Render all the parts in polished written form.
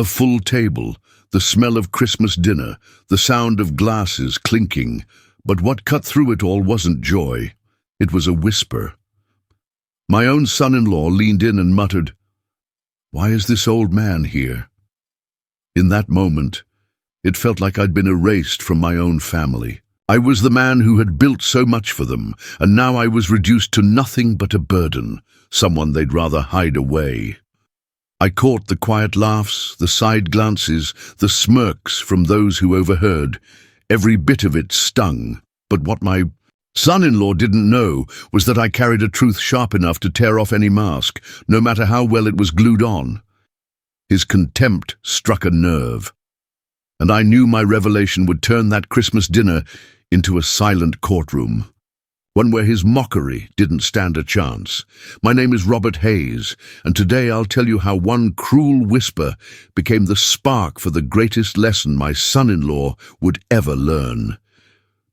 A full table, the smell of Christmas dinner, the sound of glasses clinking. But what cut through it all wasn't joy. It was a whisper. My own son-in-law leaned in and muttered, "Why is this old man here?" In that moment, it felt like I'd been erased from my own family. I was the man who had built so much for them, and now I was reduced to nothing but a burden, someone they'd rather hide away. I caught the quiet laughs, the side glances, the smirks from those who overheard. Every bit of it stung, but what my son-in-law didn't know was that I carried a truth sharp enough to tear off any mask, no matter how well it was glued on. His contempt struck a nerve, and I knew my revelation would turn that Christmas dinner into a silent courtroom, one where his mockery didn't stand a chance. My name is Robert Hayes, and today I'll tell you how one cruel whisper became the spark for the greatest lesson my son-in-law would ever learn.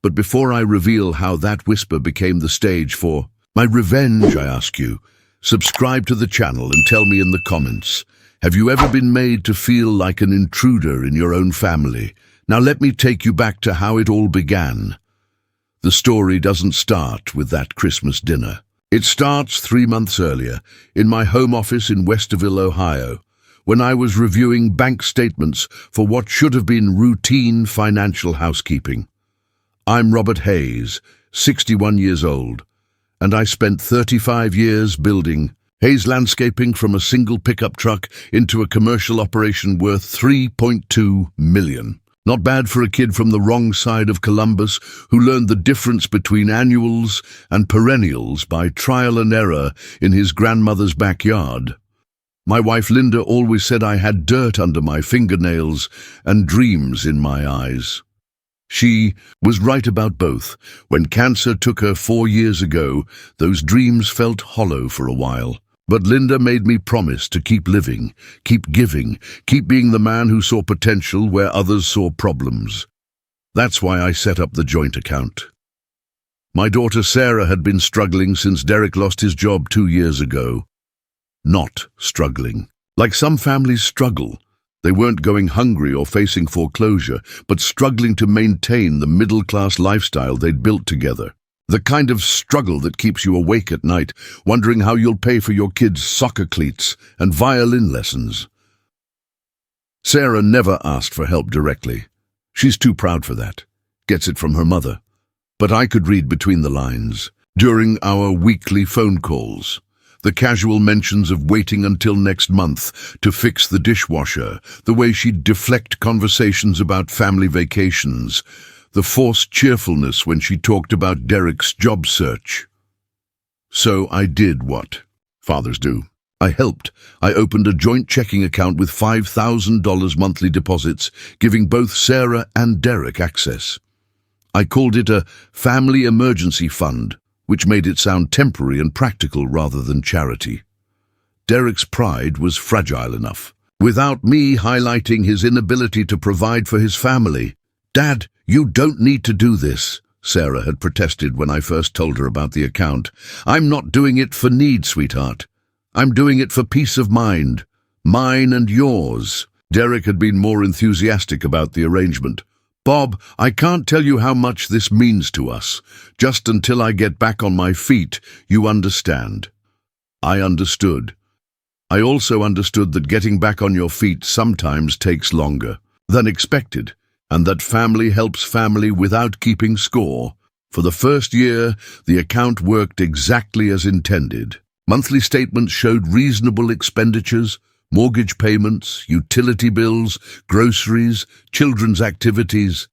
But before I reveal how that whisper became the stage for my revenge, I ask you, subscribe to the channel and tell me in the comments, have you ever been made to feel like an intruder in your own family? Now let me take you back to how it all began. The story doesn't start with that Christmas dinner. It starts 3 months earlier, in my home office in Westerville, Ohio, when I was reviewing bank statements for what should have been routine financial housekeeping. I'm Robert Hayes, 61 years old, and I spent 35 years building Hayes Landscaping from a single pickup truck into a commercial operation worth $3.2 million. Not bad for a kid from the wrong side of Columbus who learned the difference between annuals and perennials by trial and error in his grandmother's backyard. My wife Linda always said I had dirt under my fingernails and dreams in my eyes. She was right about both. When cancer took her 4 years ago, those dreams felt hollow for a while. But Linda made me promise to keep living, keep giving, keep being the man who saw potential where others saw problems. That's why I set up the joint account. My daughter Sarah had been struggling since Derek lost his job 2 years ago. Not struggling. Like some families struggle. They weren't going hungry or facing foreclosure, but struggling to maintain the middle-class lifestyle they'd built together. The kind of struggle that keeps you awake at night, wondering how you'll pay for your kids' soccer cleats and violin lessons. Sarah never asked for help directly. She's too proud for that. Gets it from her mother. But I could read between the lines. During our weekly phone calls, the casual mentions of waiting until next month to fix the dishwasher, the way she'd deflect conversations about family vacations, the forced cheerfulness when she talked about Derek's job search. So I did what fathers do. I helped. I opened a joint checking account with $5,000 monthly deposits, giving both Sarah and Derek access. I called it a family emergency fund, which made it sound temporary and practical rather than charity. Derek's pride was fragile enough, without me highlighting his inability to provide for his family. "Dad, you don't need to do this," Sarah had protested when I first told her about the account. "I'm not doing it for need, sweetheart. I'm doing it for peace of mind. Mine and yours." Derek had been more enthusiastic about the arrangement. "Bob, I can't tell you how much this means to us. Just until I get back on my feet, you understand." I understood. I also understood that getting back on your feet sometimes takes longer than expected, and that family helps family without keeping score. For the first year, the account worked exactly as intended. Monthly statements showed reasonable expenditures, mortgage payments, utility bills, groceries, children's activities,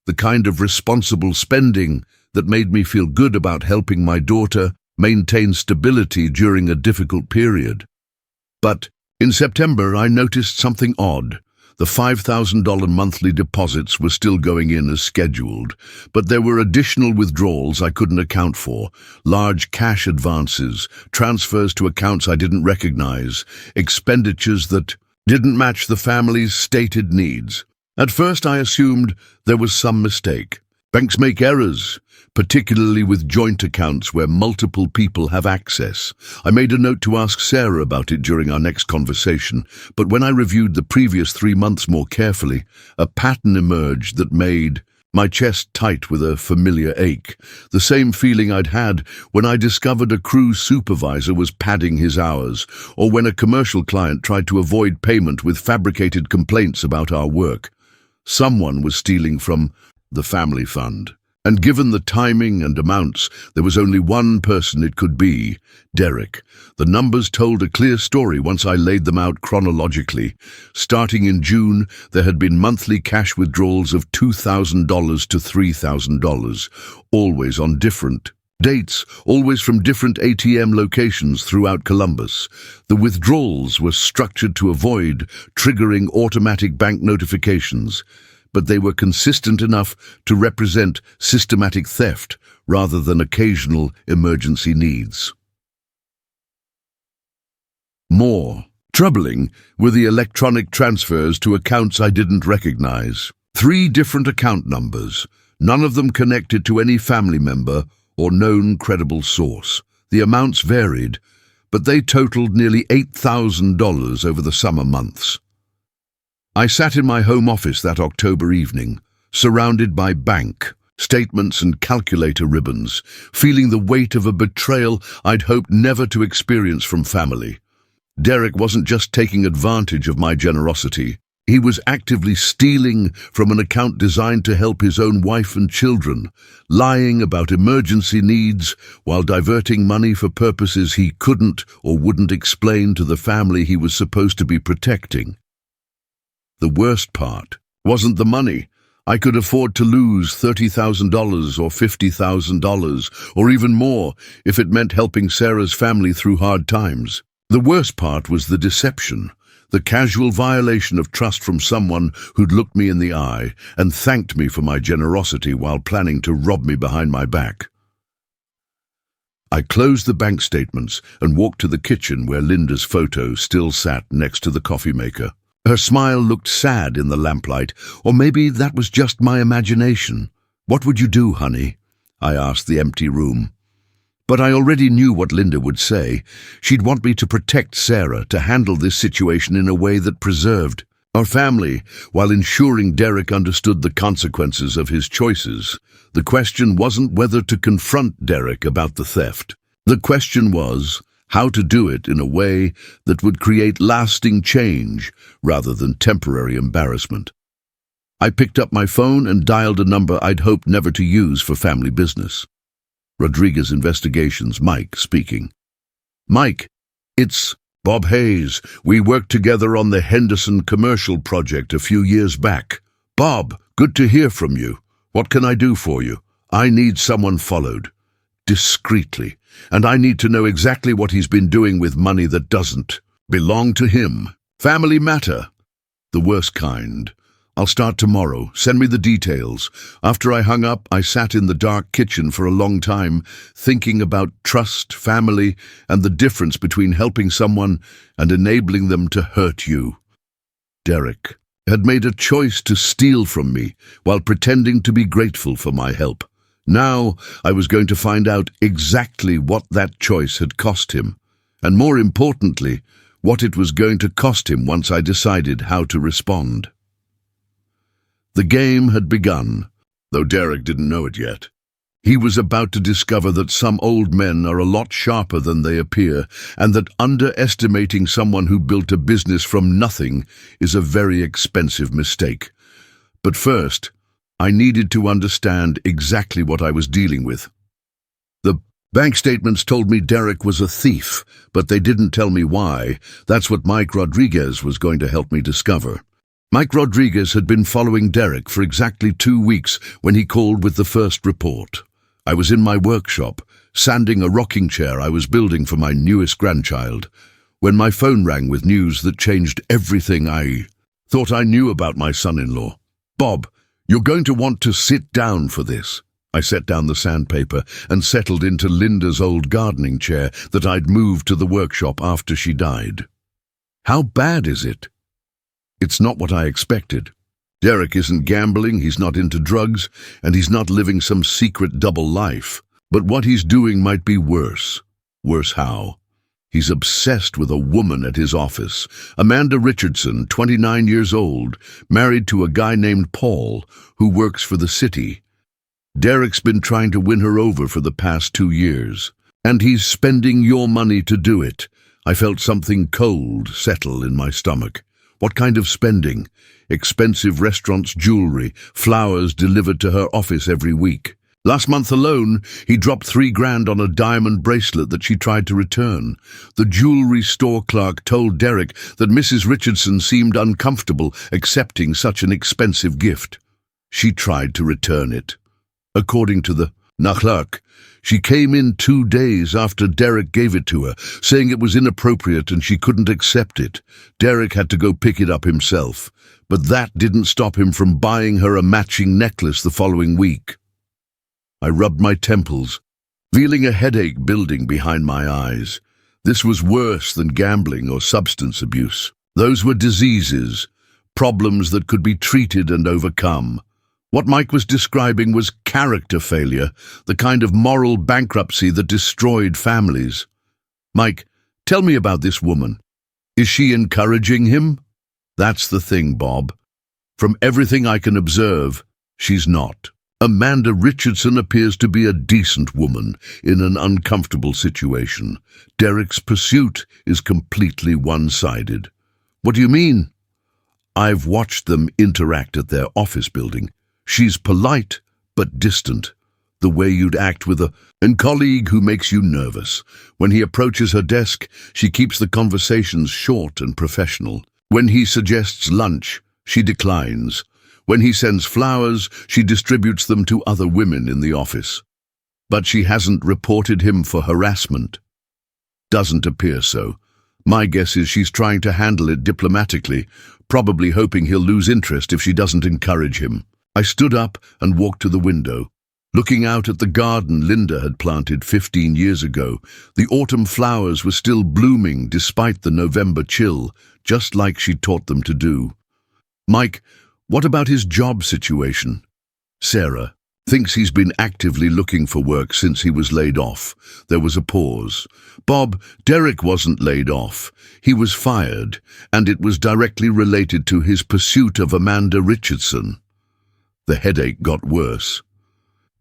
the kind of responsible spending that made me feel good about helping my daughter maintain stability during a difficult period. But in September, I noticed something odd. The $5,000 monthly deposits were still going in as scheduled, but there were additional withdrawals I couldn't account for, large cash advances, transfers to accounts I didn't recognize, expenditures that didn't match the family's stated needs. At first I assumed there was some mistake. Banks make errors, particularly with joint accounts where multiple people have access. I made a note to ask Sarah about it during our next conversation, but when I reviewed the previous 3 months more carefully, a pattern emerged that made my chest tight with a familiar ache, the same feeling I'd had when I discovered a cruise supervisor was padding his hours, or when a commercial client tried to avoid payment with fabricated complaints about our work. Someone was stealing from the family fund. And given the timing and amounts, there was only one person it could be, Derek. The numbers told a clear story once I laid them out chronologically. Starting in June, there had been monthly cash withdrawals of $2,000 to $3,000, always on different dates, always from different ATM locations throughout Columbus. The withdrawals were structured to avoid triggering automatic bank notifications, but they were consistent enough to represent systematic theft rather than occasional emergency needs. More troubling were the electronic transfers to accounts I didn't recognize. 3 different account numbers, none of them connected to any family member or known credible source. The amounts varied, but they totaled nearly $8,000 over the summer months. I sat in my home office that October evening, surrounded by bank statements and calculator ribbons, feeling the weight of a betrayal I'd hoped never to experience from family. Derek wasn't just taking advantage of my generosity. He was actively stealing from an account designed to help his own wife and children, lying about emergency needs while diverting money for purposes he couldn't or wouldn't explain to the family he was supposed to be protecting. The worst part wasn't the money. I could afford to lose $30,000 or $50,000 or even more if it meant helping Sarah's family through hard times. The worst part was the deception, the casual violation of trust from someone who'd looked me in the eye and thanked me for my generosity while planning to rob me behind my back. I closed the bank statements and walked to the kitchen where Linda's photo still sat next to the coffee maker. Her smile looked sad in the lamplight, or maybe that was just my imagination. "What would you do, honey?" I asked the empty room. But I already knew what Linda would say. She'd want me to protect Sarah, to handle this situation in a way that preserved our family, while ensuring Derek understood the consequences of his choices. The question wasn't whether to confront Derek about the theft. The question was how to do it in a way that would create lasting change rather than temporary embarrassment. I picked up my phone and dialed a number I'd hoped never to use for family business. Rodriguez Investigations, Mike speaking. "Mike, it's Bob Hayes. We worked together on the Henderson commercial project a few years back. Bob, good to hear from you. What can I do for you? I need someone followed. Discreetly. And I need to know exactly what he's been doing with money that doesn't belong to him. Family matter. The worst kind. I'll start tomorrow. Send me the details." After I hung up, I sat in the dark kitchen for a long time, thinking about trust, family, and the difference between helping someone and enabling them to hurt you. Derek had made a choice to steal from me while pretending to be grateful for my help. Now I was going to find out exactly what that choice had cost him, and more importantly, what it was going to cost him once I decided how to respond. The game had begun, though Derek didn't know it yet. He was about to discover that some old men are a lot sharper than they appear, and that underestimating someone who built a business from nothing is a very expensive mistake. But first, I needed to understand exactly what I was dealing with. The bank statements told me Derek was a thief, but they didn't tell me why. That's what Mike Rodriguez was going to help me discover. Mike Rodriguez had been following Derek for exactly 2 weeks when he called with the first report. I was in my workshop, sanding a rocking chair I was building for my newest grandchild, when my phone rang with news that changed everything I thought I knew about my son-in-law. "Bob, you're going to want to sit down for this." I set down the sandpaper and settled into Linda's old gardening chair that I'd moved to the workshop after she died. "How bad is it?" "It's not what I expected." Derek isn't gambling, he's not into drugs, and he's not living some secret double life. But what he's doing might be worse. Worse how? He's obsessed with a woman at his office, Amanda Richardson, 29 years old, married to a guy named Paul, who works for the city. Derek's been trying to win her over for the past 2 years, and he's spending your money to do it. I felt something cold settle in my stomach. What kind of spending? Expensive restaurants, jewelry, flowers delivered to her office every week. Last month alone, he dropped $3,000 on a diamond bracelet that she tried to return. The jewelry store clerk told Derek that Mrs. Richardson seemed uncomfortable accepting such an expensive gift. She tried to return it. According to the clerk, she came in 2 days after Derek gave it to her, saying it was inappropriate and she couldn't accept it. Derek had to go pick it up himself, but that didn't stop him from buying her a matching necklace the following week. I rubbed my temples, feeling a headache building behind my eyes. This was worse than gambling or substance abuse. Those were diseases, problems that could be treated and overcome. What Mike was describing was character failure, the kind of moral bankruptcy that destroyed families. Mike, tell me about this woman. Is she encouraging him? That's the thing, Bob. From everything I can observe, she's not. Amanda Richardson appears to be a decent woman in an uncomfortable situation. Derek's pursuit is completely one-sided. What do you mean? I've watched them interact at their office building. She's polite, but distant, the way you'd act with a colleague who makes you nervous. When he approaches her desk, she keeps the conversations short and professional. When he suggests lunch, she declines. When he sends flowers, she distributes them to other women in the office. But she hasn't reported him for harassment. Doesn't appear so. My guess is she's trying to handle it diplomatically, probably hoping he'll lose interest if she doesn't encourage him. I stood up and walked to the window. Looking out at the garden Linda had planted 15 years ago, the autumn flowers were still blooming despite the November chill, just like she'd taught them to do. Mike, what about his job situation? Sarah thinks he's been actively looking for work since he was laid off. There was a pause. Bob, Derek wasn't laid off. He was fired, and it was directly related to his pursuit of Amanda Richardson. The headache got worse.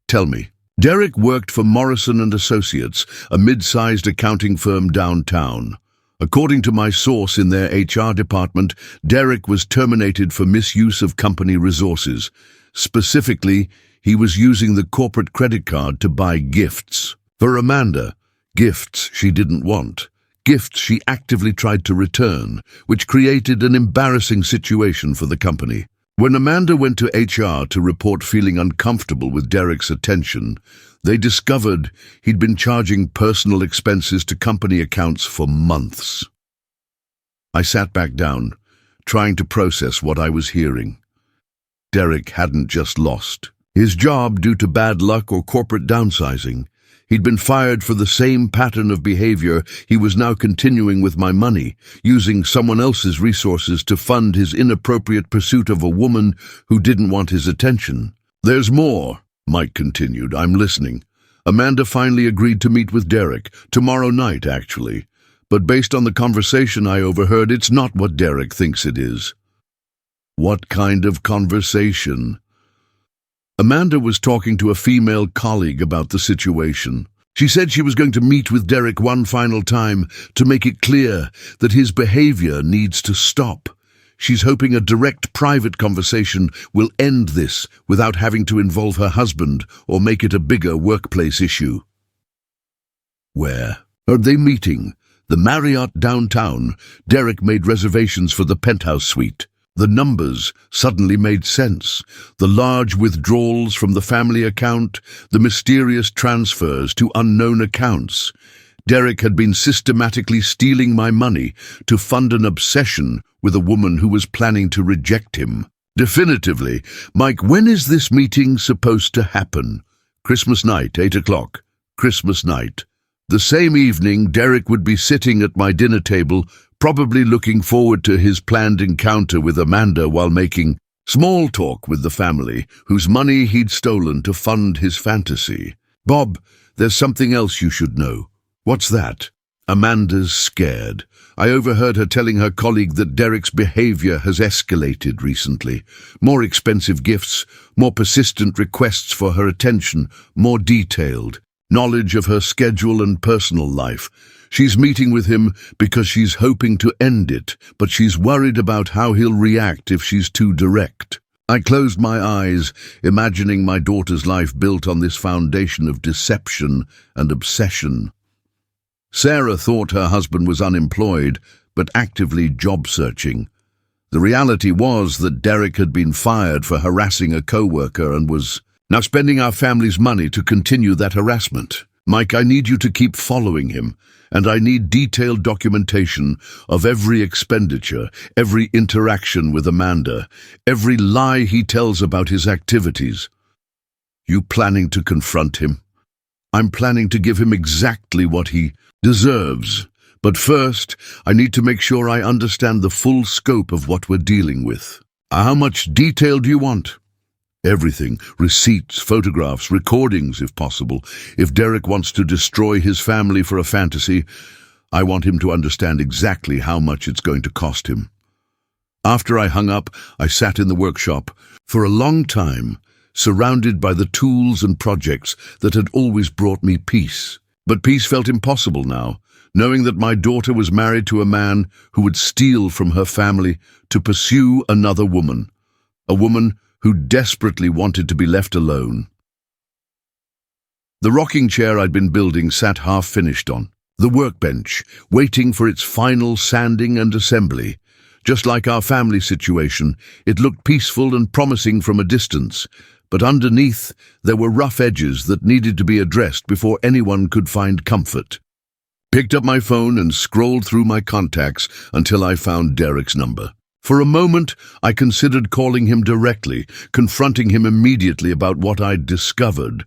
Tell me. Derek worked for Morrison & Associates, a mid-sized accounting firm downtown. According to my source in their HR department, Derek was terminated for misuse of company resources. Specifically, he was using the corporate credit card to buy gifts. For Amanda, gifts she didn't want. Gifts she actively tried to return, which created an embarrassing situation for the company. When Amanda went to HR to report feeling uncomfortable with Derek's attention, they discovered he'd been charging personal expenses to company accounts for months. I sat back down, trying to process what I was hearing. Derek hadn't just lost his job due to bad luck or corporate downsizing. He'd been fired for the same pattern of behavior he was now continuing with my money, using someone else's resources to fund his inappropriate pursuit of a woman who didn't want his attention. There's more, Mike continued. I'm listening. Amanda finally agreed to meet with Derek, tomorrow night, actually. But based on the conversation I overheard, it's not what Derek thinks it is. What kind of conversation? Amanda was talking to a female colleague about the situation. She said she was going to meet with Derek one final time to make it clear that his behavior needs to stop. She's hoping a direct private conversation will end this without having to involve her husband or make it a bigger workplace issue. Where are they meeting? The Marriott downtown. Derek made reservations for the penthouse suite. The numbers suddenly made sense. The large withdrawals from the family account, the mysterious transfers to unknown accounts. Derek had been systematically stealing my money to fund an obsession with a woman who was planning to reject him. Definitively, Mike, when is this meeting supposed to happen? Christmas night, 8 o'clock. Christmas night. The same evening, Derek would be sitting at my dinner table, probably looking forward to his planned encounter with Amanda while making Small talk with the family, whose money he'd stolen to fund his fantasy. "Bob, there's something else you should know." "What's that?" Amanda's scared. I overheard her telling her colleague that Derek's behavior has escalated recently. More expensive gifts, more persistent requests for her attention, more detailed knowledge of her schedule and personal life. She's meeting with him because she's hoping to end it, but she's worried about how he'll react if she's too direct. I closed my eyes, imagining my daughter's life built on this foundation of deception and obsession. Sarah thought her husband was unemployed, but actively job-searching. The reality was that Derek had been fired for harassing a co-worker and was now spending our family's money to continue that harassment. "Mike, I need you to keep following him, and I need detailed documentation of every expenditure, every interaction with Amanda, every lie he tells about his activities." "You planning to confront him?" "I'm planning to give him exactly what he deserves. But first, I need to make sure I understand the full scope of what we're dealing with." "How much detail do you want?" "Everything. Receipts, photographs, recordings, if possible. If Derek wants to destroy his family for a fantasy, I want him to understand exactly how much it's going to cost him." After I hung up, I sat in the workshop for a long time, surrounded by the tools and projects that had always brought me peace. But peace felt impossible now, knowing that my daughter was married to a man who would steal from her family to pursue another woman, a woman who desperately wanted to be left alone. The rocking chair I'd been building sat half-finished on the workbench, waiting for its final sanding and assembly. Just like our family situation, it looked peaceful and promising from a distance, but underneath there were rough edges that needed to be addressed before anyone could find comfort. Picked up my phone and scrolled through my contacts until I found Derek's number. For a moment, I considered calling him directly, confronting him immediately about what I'd discovered.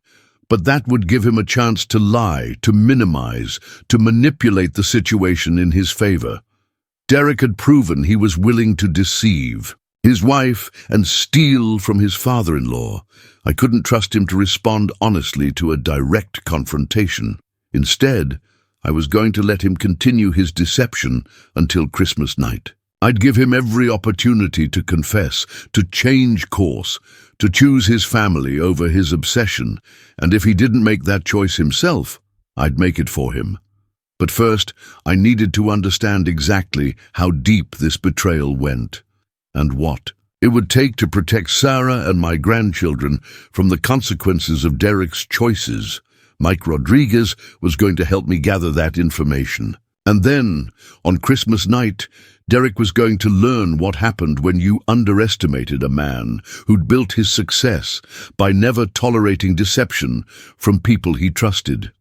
But that would give him a chance to lie, to minimize, to manipulate the situation in his favor. Derek had proven he was willing to deceive his wife and steal from his father-in-law. I couldn't trust him to respond honestly to a direct confrontation. Instead, I was going to let him continue his deception until Christmas night. I'd give him every opportunity to confess, to change course, to choose his family over his obsession, and if he didn't make that choice himself, I'd make it for him. But first, I needed to understand exactly how deep this betrayal went, and what it would take to protect Sarah and my grandchildren from the consequences of Derek's choices. Mike Rodriguez was going to help me gather that information. And then, on Christmas night, Derek was going to learn what happened when you underestimated a man who'd built his success by never tolerating deception from people he trusted.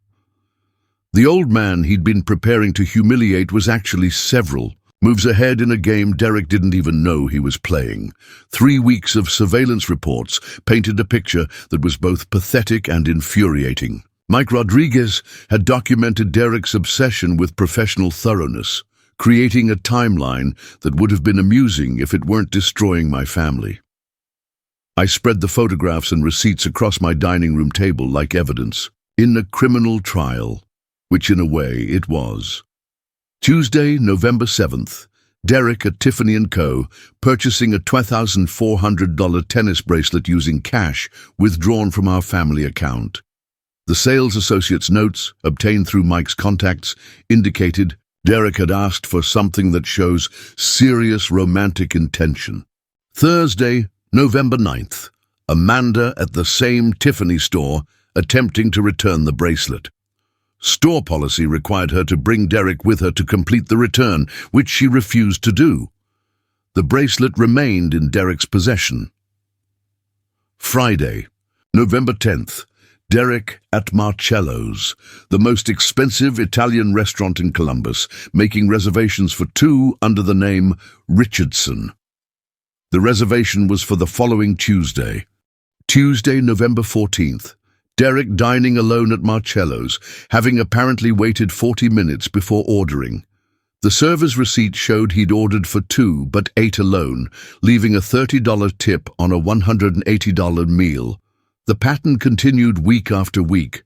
The old man he'd been preparing to humiliate was actually several moves ahead in a game Derek didn't even know he was playing. 3 weeks of surveillance reports painted a picture that was both pathetic and infuriating. Mike Rodriguez had documented Derek's obsession with professional thoroughness, creating a timeline that would have been amusing if it weren't destroying my family. I spread the photographs and receipts across my dining room table like evidence, in a criminal trial, which in a way it was. Tuesday, November 7th, Derek at Tiffany & Co. purchasing a $2,400 tennis bracelet using cash withdrawn from our family account. The sales associate's notes, obtained through Mike's contacts, indicated Derek had asked for something that shows serious romantic intention. Thursday, November 9th, Amanda at the same Tiffany store attempting to return the bracelet. Store policy required her to bring Derek with her to complete the return, which she refused to do. The bracelet remained in Derek's possession. Friday, November 10th, Derek at Marcello's, the most expensive Italian restaurant in Columbus, making reservations for 2 under the name Richardson. The reservation was for the following Tuesday. Tuesday, November 14th. Derek dining alone at Marcello's, having apparently waited 40 minutes before ordering. The The server's receipt showed he'd ordered for two but ate alone, leaving a $30 tip on a $180 meal. The pattern continued week after week.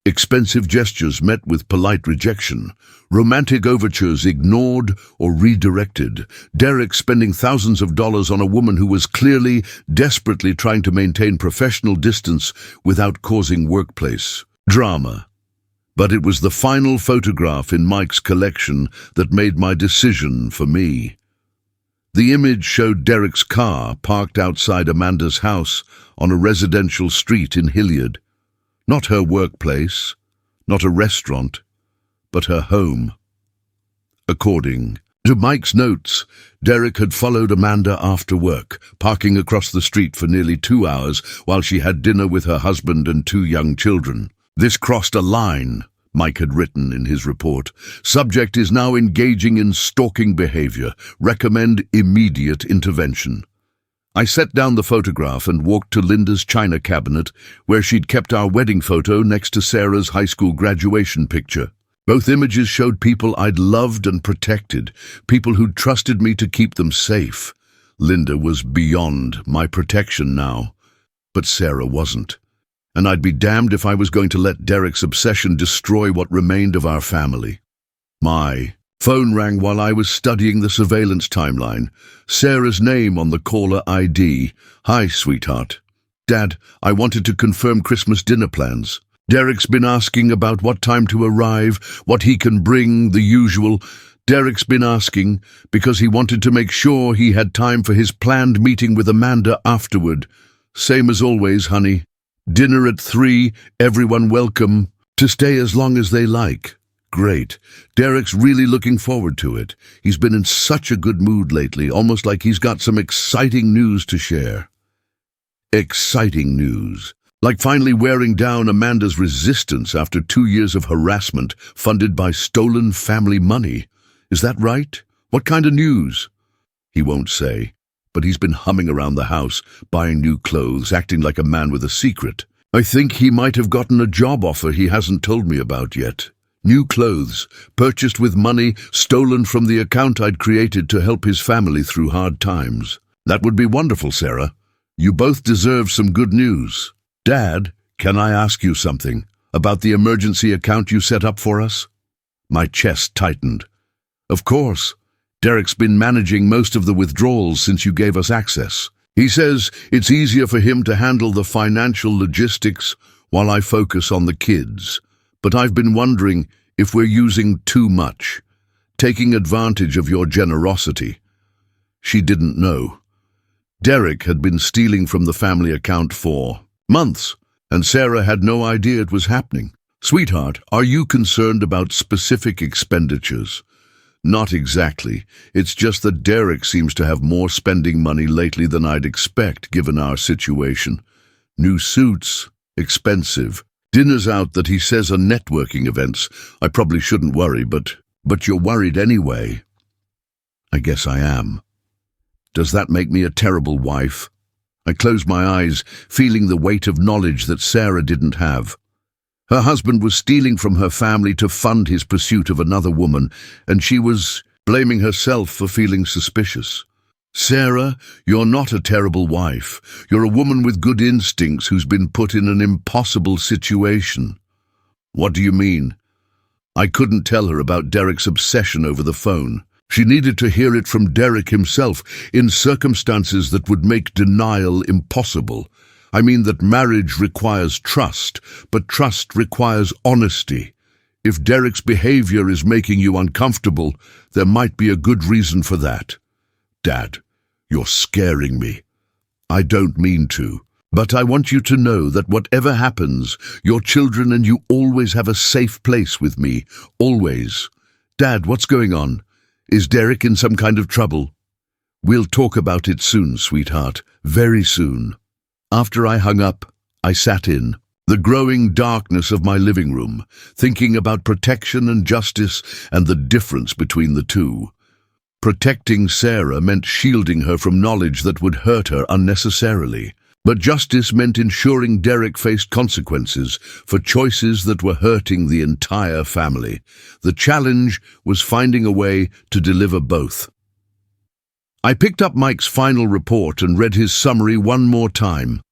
Expensive gestures met with polite rejection, romantic overtures ignored or redirected, Derek spending thousands of dollars on a woman who was clearly, desperately trying to maintain professional distance without causing workplace drama. But it was the final photograph in Mike's collection that made my decision for me. The image showed Derek's car parked outside Amanda's house on a residential street in Hilliard. Not her workplace, not a restaurant, but her home. According to Mike's notes, Derek had followed Amanda after work, parking across the street for nearly 2 hours while she had dinner with her husband and 2 young children. This crossed a line, Mike had written in his report. Subject is now engaging in stalking behavior. Recommend immediate intervention. I set down the photograph and walked to Linda's china cabinet, where she'd kept our wedding photo next to Sarah's high school graduation picture. Both images showed people I'd loved and protected, people who'd trusted me to keep them safe. Linda was beyond my protection now, but Sarah wasn't. And I'd be damned if I was going to let Derek's obsession destroy what remained of our family. My phone rang while I was studying the surveillance timeline. Sarah's name on the caller ID. Hi, sweetheart. Dad, I wanted to confirm Christmas dinner plans. Derek's been asking about what time to arrive, what he can bring, the usual. Derek's been asking because he wanted to make sure he had time for his planned meeting with Amanda afterward. Same as always, honey. Dinner at 3, everyone welcome. To stay as long as they like. Great. Derek's really looking forward to it. He's been in such a good mood lately, almost like he's got some exciting news to share. Exciting news. Like finally wearing down Amanda's resistance after 2 years of harassment funded by stolen family money. Is that right? What kind of news? He won't say, but he's been humming around the house, buying new clothes, acting like a man with a secret. I think he might have gotten a job offer he hasn't told me about yet. New clothes, purchased with money stolen from the account I'd created to help his family through hard times. That would be wonderful, Sarah. You both deserve some good news. Dad, can I ask you something about the emergency account you set up for us? My chest tightened. Of course. Derek's been managing most of the withdrawals since you gave us access. He says it's easier for him to handle the financial logistics while I focus on the kids. But I've been wondering if we're using too much, taking advantage of your generosity. She didn't know. Derek had been stealing from the family account for months, and Sarah had no idea it was happening. Sweetheart, are you concerned about specific expenditures? Not exactly. It's just that Derek seems to have more spending money lately than I'd expect, given our situation. New suits, expensive. Dinners out that he says are networking events. I probably shouldn't worry, but you're worried anyway. I guess I am. Does that make me a terrible wife? I closed my eyes, feeling the weight of knowledge that Sarah didn't have. Her husband was stealing from her family to fund his pursuit of another woman, and she was blaming herself for feeling suspicious. Sarah, you're not a terrible wife. You're a woman with good instincts who's been put in an impossible situation. What do you mean? I couldn't tell her about Derek's obsession over the phone. She needed to hear it from Derek himself, in circumstances that would make denial impossible. I mean that marriage requires trust, but trust requires honesty. If Derek's behavior is making you uncomfortable, there might be a good reason for that. Dad, you're scaring me. I don't mean to, but I want you to know that whatever happens, your children and you always have a safe place with me, always. Dad, what's going on? Is Derek in some kind of trouble? We'll talk about it soon, sweetheart, very soon. After I hung up, I sat in the growing darkness of my living room, thinking about protection and justice and the difference between the two. Protecting Sarah meant shielding her from knowledge that would hurt her unnecessarily. But justice meant ensuring Derek faced consequences for choices that were hurting the entire family. The challenge was finding a way to deliver both. I picked up Mike's final report and read his summary one more time.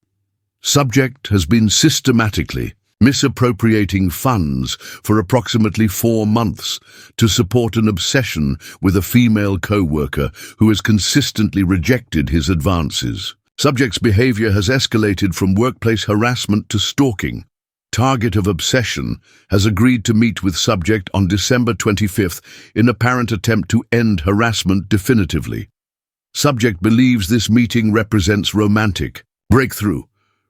Subject has been systematically misappropriating funds for approximately 4 months to support an obsession with a female co-worker who has consistently rejected his advances. Subject's behavior has escalated from workplace harassment to stalking. Target of obsession has agreed to meet with subject on December 25th in apparent attempt to end harassment definitively. Subject believes this meeting represents romantic breakthrough.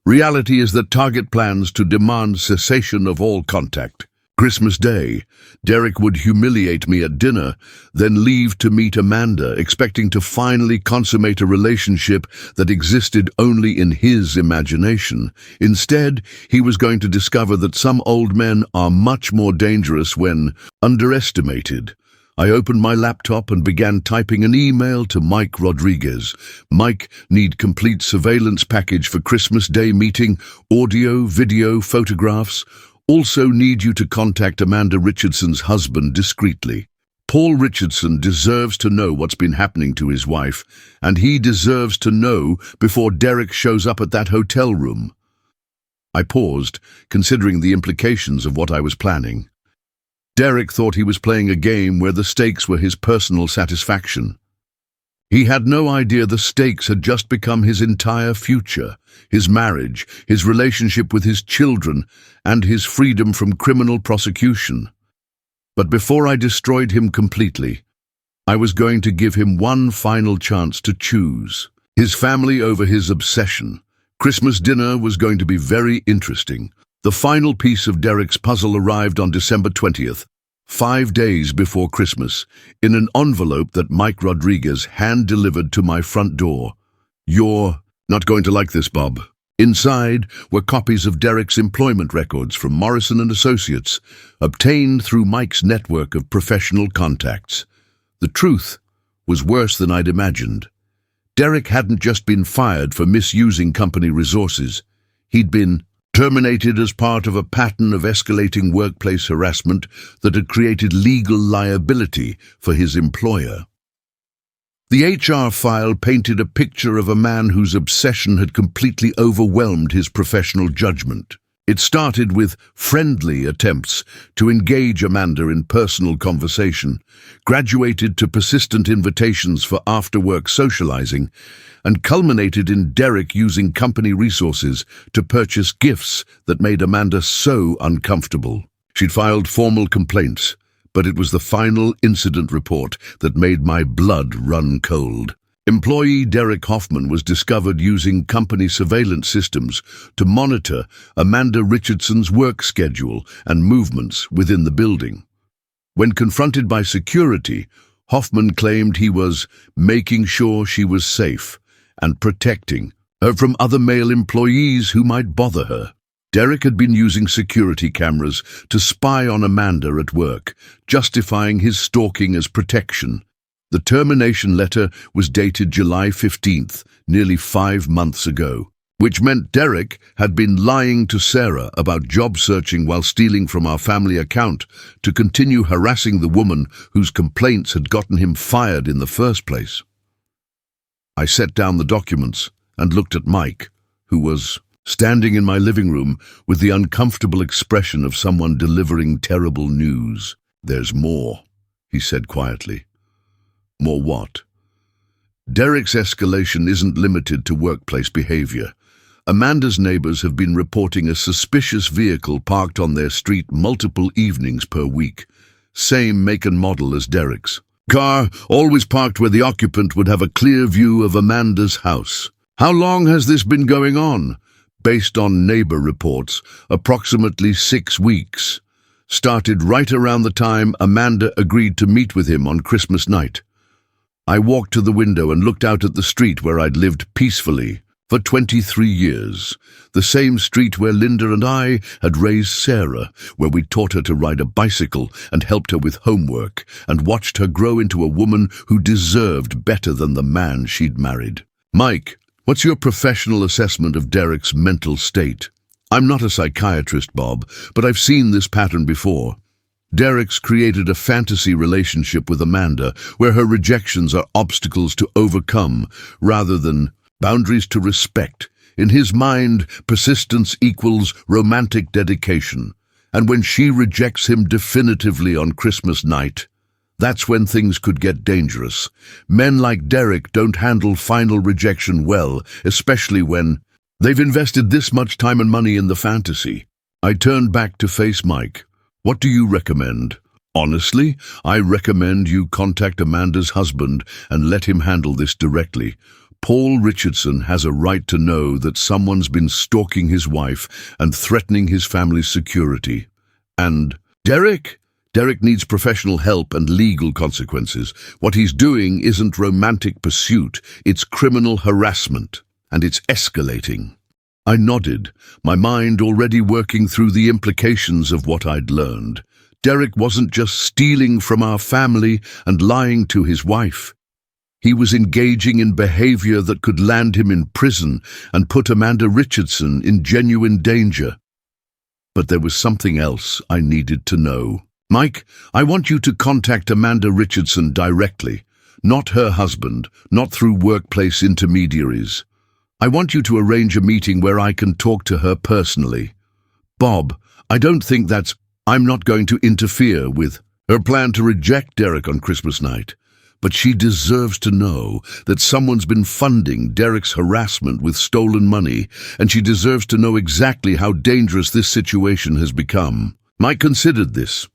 Reality is that target plans to demand cessation of all contact. Christmas Day, Derek would humiliate me at dinner, then leave to meet Amanda, expecting to finally consummate a relationship that existed only in his imagination. Instead, he was going to discover that some old men are much more dangerous when underestimated. I opened my laptop and began typing an email to Mike Rodriguez. Mike, need complete surveillance package for Christmas Day meeting, audio, video, photographs. Also need you to contact Amanda Richardson's husband discreetly. Paul Richardson deserves to know what's been happening to his wife, and he deserves to know before Derek shows up at that hotel room. I paused, considering the implications of what I was planning. Derek thought he was playing a game where the stakes were his personal satisfaction. He had no idea the stakes had just become his entire future, his marriage, his relationship with his children, and his freedom from criminal prosecution. But before I destroyed him completely, I was going to give him one final chance to choose. His family over his obsession. Christmas dinner was going to be very interesting. The final piece of Derek's puzzle arrived on December 20th, 5 days before Christmas, in an envelope that Mike Rodriguez hand-delivered to my front door. "You're not going to like this, Bob." Inside were copies of Derek's employment records from Morrison & Associates, obtained through Mike's network of professional contacts. The truth was worse than I'd imagined. Derek hadn't just been fired for misusing company resources. He'd been terminated as part of a pattern of escalating workplace harassment that had created legal liability for his employer. The HR file painted a picture of a man whose obsession had completely overwhelmed his professional judgment. It started with friendly attempts to engage Amanda in personal conversation, graduated to persistent invitations for after-work socializing, and culminated in Derek using company resources to purchase gifts that made Amanda so uncomfortable. She'd filed formal complaints, but it was the final incident report that made my blood run cold. Employee Derek Hoffman was discovered using company surveillance systems to monitor Amanda Richardson's work schedule and movements within the building. When confronted by security, Hoffman claimed he was making sure she was safe and protecting her from other male employees who might bother her. Derek had been using security cameras to spy on Amanda at work, justifying his stalking as protection. The termination letter was dated July 15th, nearly 5 months ago, which meant Derek had been lying to Sarah about job searching while stealing from our family account to continue harassing the woman whose complaints had gotten him fired in the first place. I set down the documents and looked at Mike, who was standing in my living room with the uncomfortable expression of someone delivering terrible news. "There's more," he said quietly. "More what?" "Derek's escalation isn't limited to workplace behavior. Amanda's neighbors have been reporting a suspicious vehicle parked on their street multiple evenings per week. Same make and model as Derek's. Car always parked where the occupant would have a clear view of Amanda's house. How long has this been going on? Based on neighbor reports, approximately 6 weeks. Started right around the time Amanda agreed to meet with him on Christmas night. I walked to the window and looked out at the street where I'd lived peacefully for 23 years. The same street where Linda and I had raised Sarah, where we taught her to ride a bicycle and helped her with homework, and watched her grow into a woman who deserved better than the man she'd married. Mike, What's your professional assessment of Derek's mental state? I'm not a psychiatrist, Bob, but I've seen this pattern before. Derek's created a fantasy relationship with Amanda where her rejections are obstacles to overcome rather than boundaries to respect. In his mind, persistence equals romantic dedication. And when she rejects him definitively on Christmas night, that's when things could get dangerous. Men like Derek don't handle final rejection well, especially when they've invested this much time and money in the fantasy. I turned back to face Mike. What do you recommend? Honestly, I recommend you contact Amanda's husband and let him handle this directly. Paul Richardson has a right to know that someone's been stalking his wife and threatening his family's security. And Derek? Derek needs professional help and legal consequences. What he's doing isn't romantic pursuit, it's criminal harassment, and it's escalating. I nodded, my mind already working through the implications of what I'd learned. Derek wasn't just stealing from our family and lying to his wife. He was engaging in behavior that could land him in prison and put Amanda Richardson in genuine danger. But there was something else I needed to know. Mike, I want you to contact Amanda Richardson directly, not her husband, not through workplace intermediaries. I want you to arrange a meeting where I can talk to her personally. Bob, I'm not going to interfere with her plan to reject Derek on Christmas night, but she deserves to know that someone's been funding Derek's harassment with stolen money, and she deserves to know exactly how dangerous this situation has become. Mike considered this.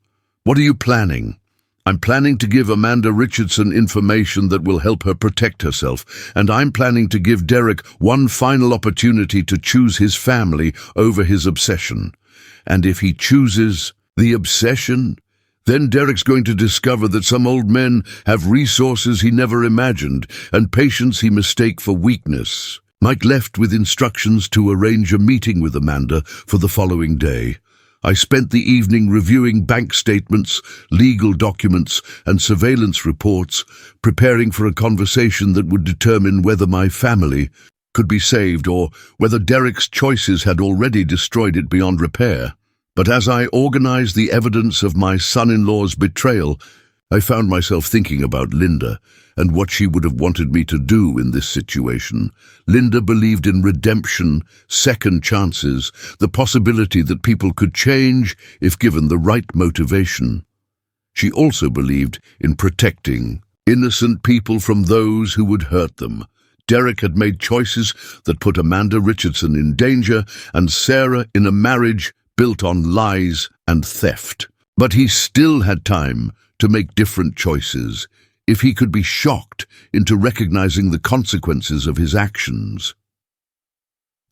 What are you planning? I'm planning to give Amanda Richardson information that will help her protect herself, and I'm planning to give Derek one final opportunity to choose his family over his obsession. And if he chooses the obsession, then Derek's going to discover that some old men have resources he never imagined and patience he mistake for weakness. Mike left with instructions to arrange a meeting with Amanda for the following day. I spent the evening reviewing bank statements, legal documents, and surveillance reports, preparing for a conversation that would determine whether my family could be saved or whether Derek's choices had already destroyed it beyond repair. But as I organized the evidence of my son-in-law's betrayal, I found myself thinking about Linda and what she would have wanted me to do in this situation. Linda believed in redemption, second chances, the possibility that people could change if given the right motivation. She also believed in protecting innocent people from those who would hurt them. Derek had made choices that put Amanda Richardson in danger and Sarah in a marriage built on lies and theft. But he still had time to make different choices if he could be shocked into recognizing the consequences of his actions.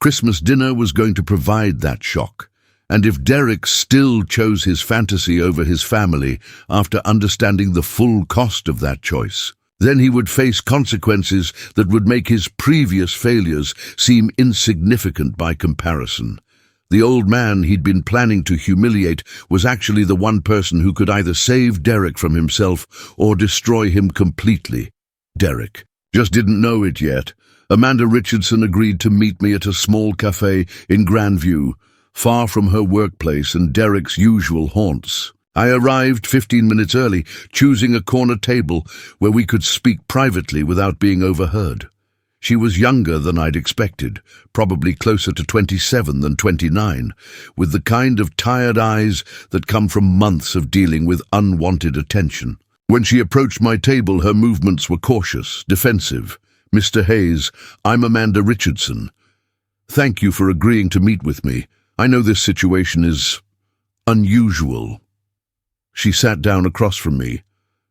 Christmas dinner was going to provide that shock, and if Derek still chose his fantasy over his family after understanding the full cost of that choice, then he would face consequences that would make his previous failures seem insignificant by comparison. The old man he'd been planning to humiliate was actually the one person who could either save Derek from himself or destroy him completely. Derek just didn't know it yet. Amanda Richardson agreed to meet me at a small cafe in Grandview, far from her workplace and Derek's usual haunts. I arrived 15 minutes early, choosing a corner table where we could speak privately without being overheard. She was younger than I'd expected, probably closer to 27 than 29, with the kind of tired eyes that come from months of dealing with unwanted attention. When she approached my table, her movements were cautious, defensive. "Mr. Hayes, I'm Amanda Richardson. Thank you for agreeing to meet with me. I know this situation is unusual." She sat down across from me,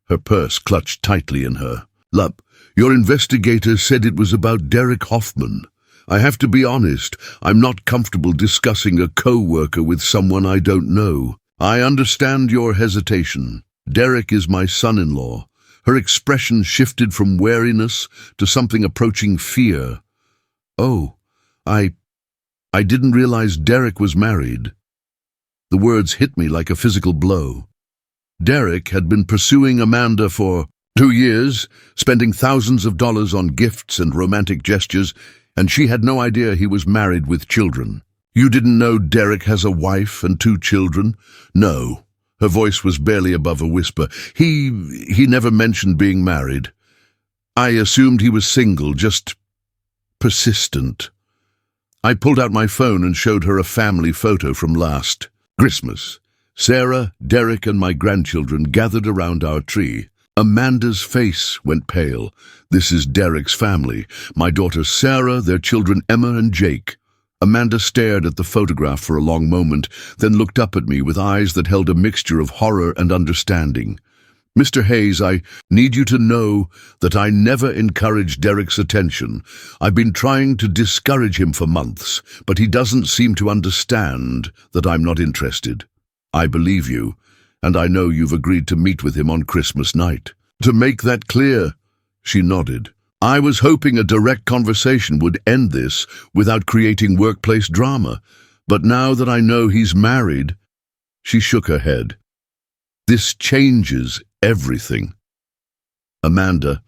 her purse clutched tightly in her lap. "Your investigator said it was about Derek Hoffman. I have to be honest, I'm not comfortable discussing a co-worker with someone I don't know. I understand your hesitation. Derek is my son-in-law." Her expression shifted from wariness to something approaching fear. "Oh, I didn't realize Derek was married." The words hit me like a physical blow. Derek had been pursuing Amanda for 2 years, spending thousands of dollars on gifts and romantic gestures. And she had no idea he was married with children. You didn't know Derek has a wife and 2 children? No. Her voice was barely above a whisper. He never mentioned being married. I assumed he was single, just persistent. I pulled out my phone and showed her a family photo from last Christmas. Sarah, Derek, and my grandchildren gathered around our tree. Amanda's face went pale. This is Derek's family. My daughter Sarah, their children Emma and Jake. Amanda stared at the photograph for a long moment, then looked up at me with eyes that held a mixture of horror and understanding. Mr. Hayes, I need you to know that I never encouraged Derek's attention. I've been trying to discourage him for months, but he doesn't seem to understand that I'm not interested. I believe you, and I know you've agreed to meet with him on Christmas night. To make that clear, she nodded. I was hoping a direct conversation would end this without creating workplace drama, but now that I know he's married, she shook her head. This changes everything. Amanda,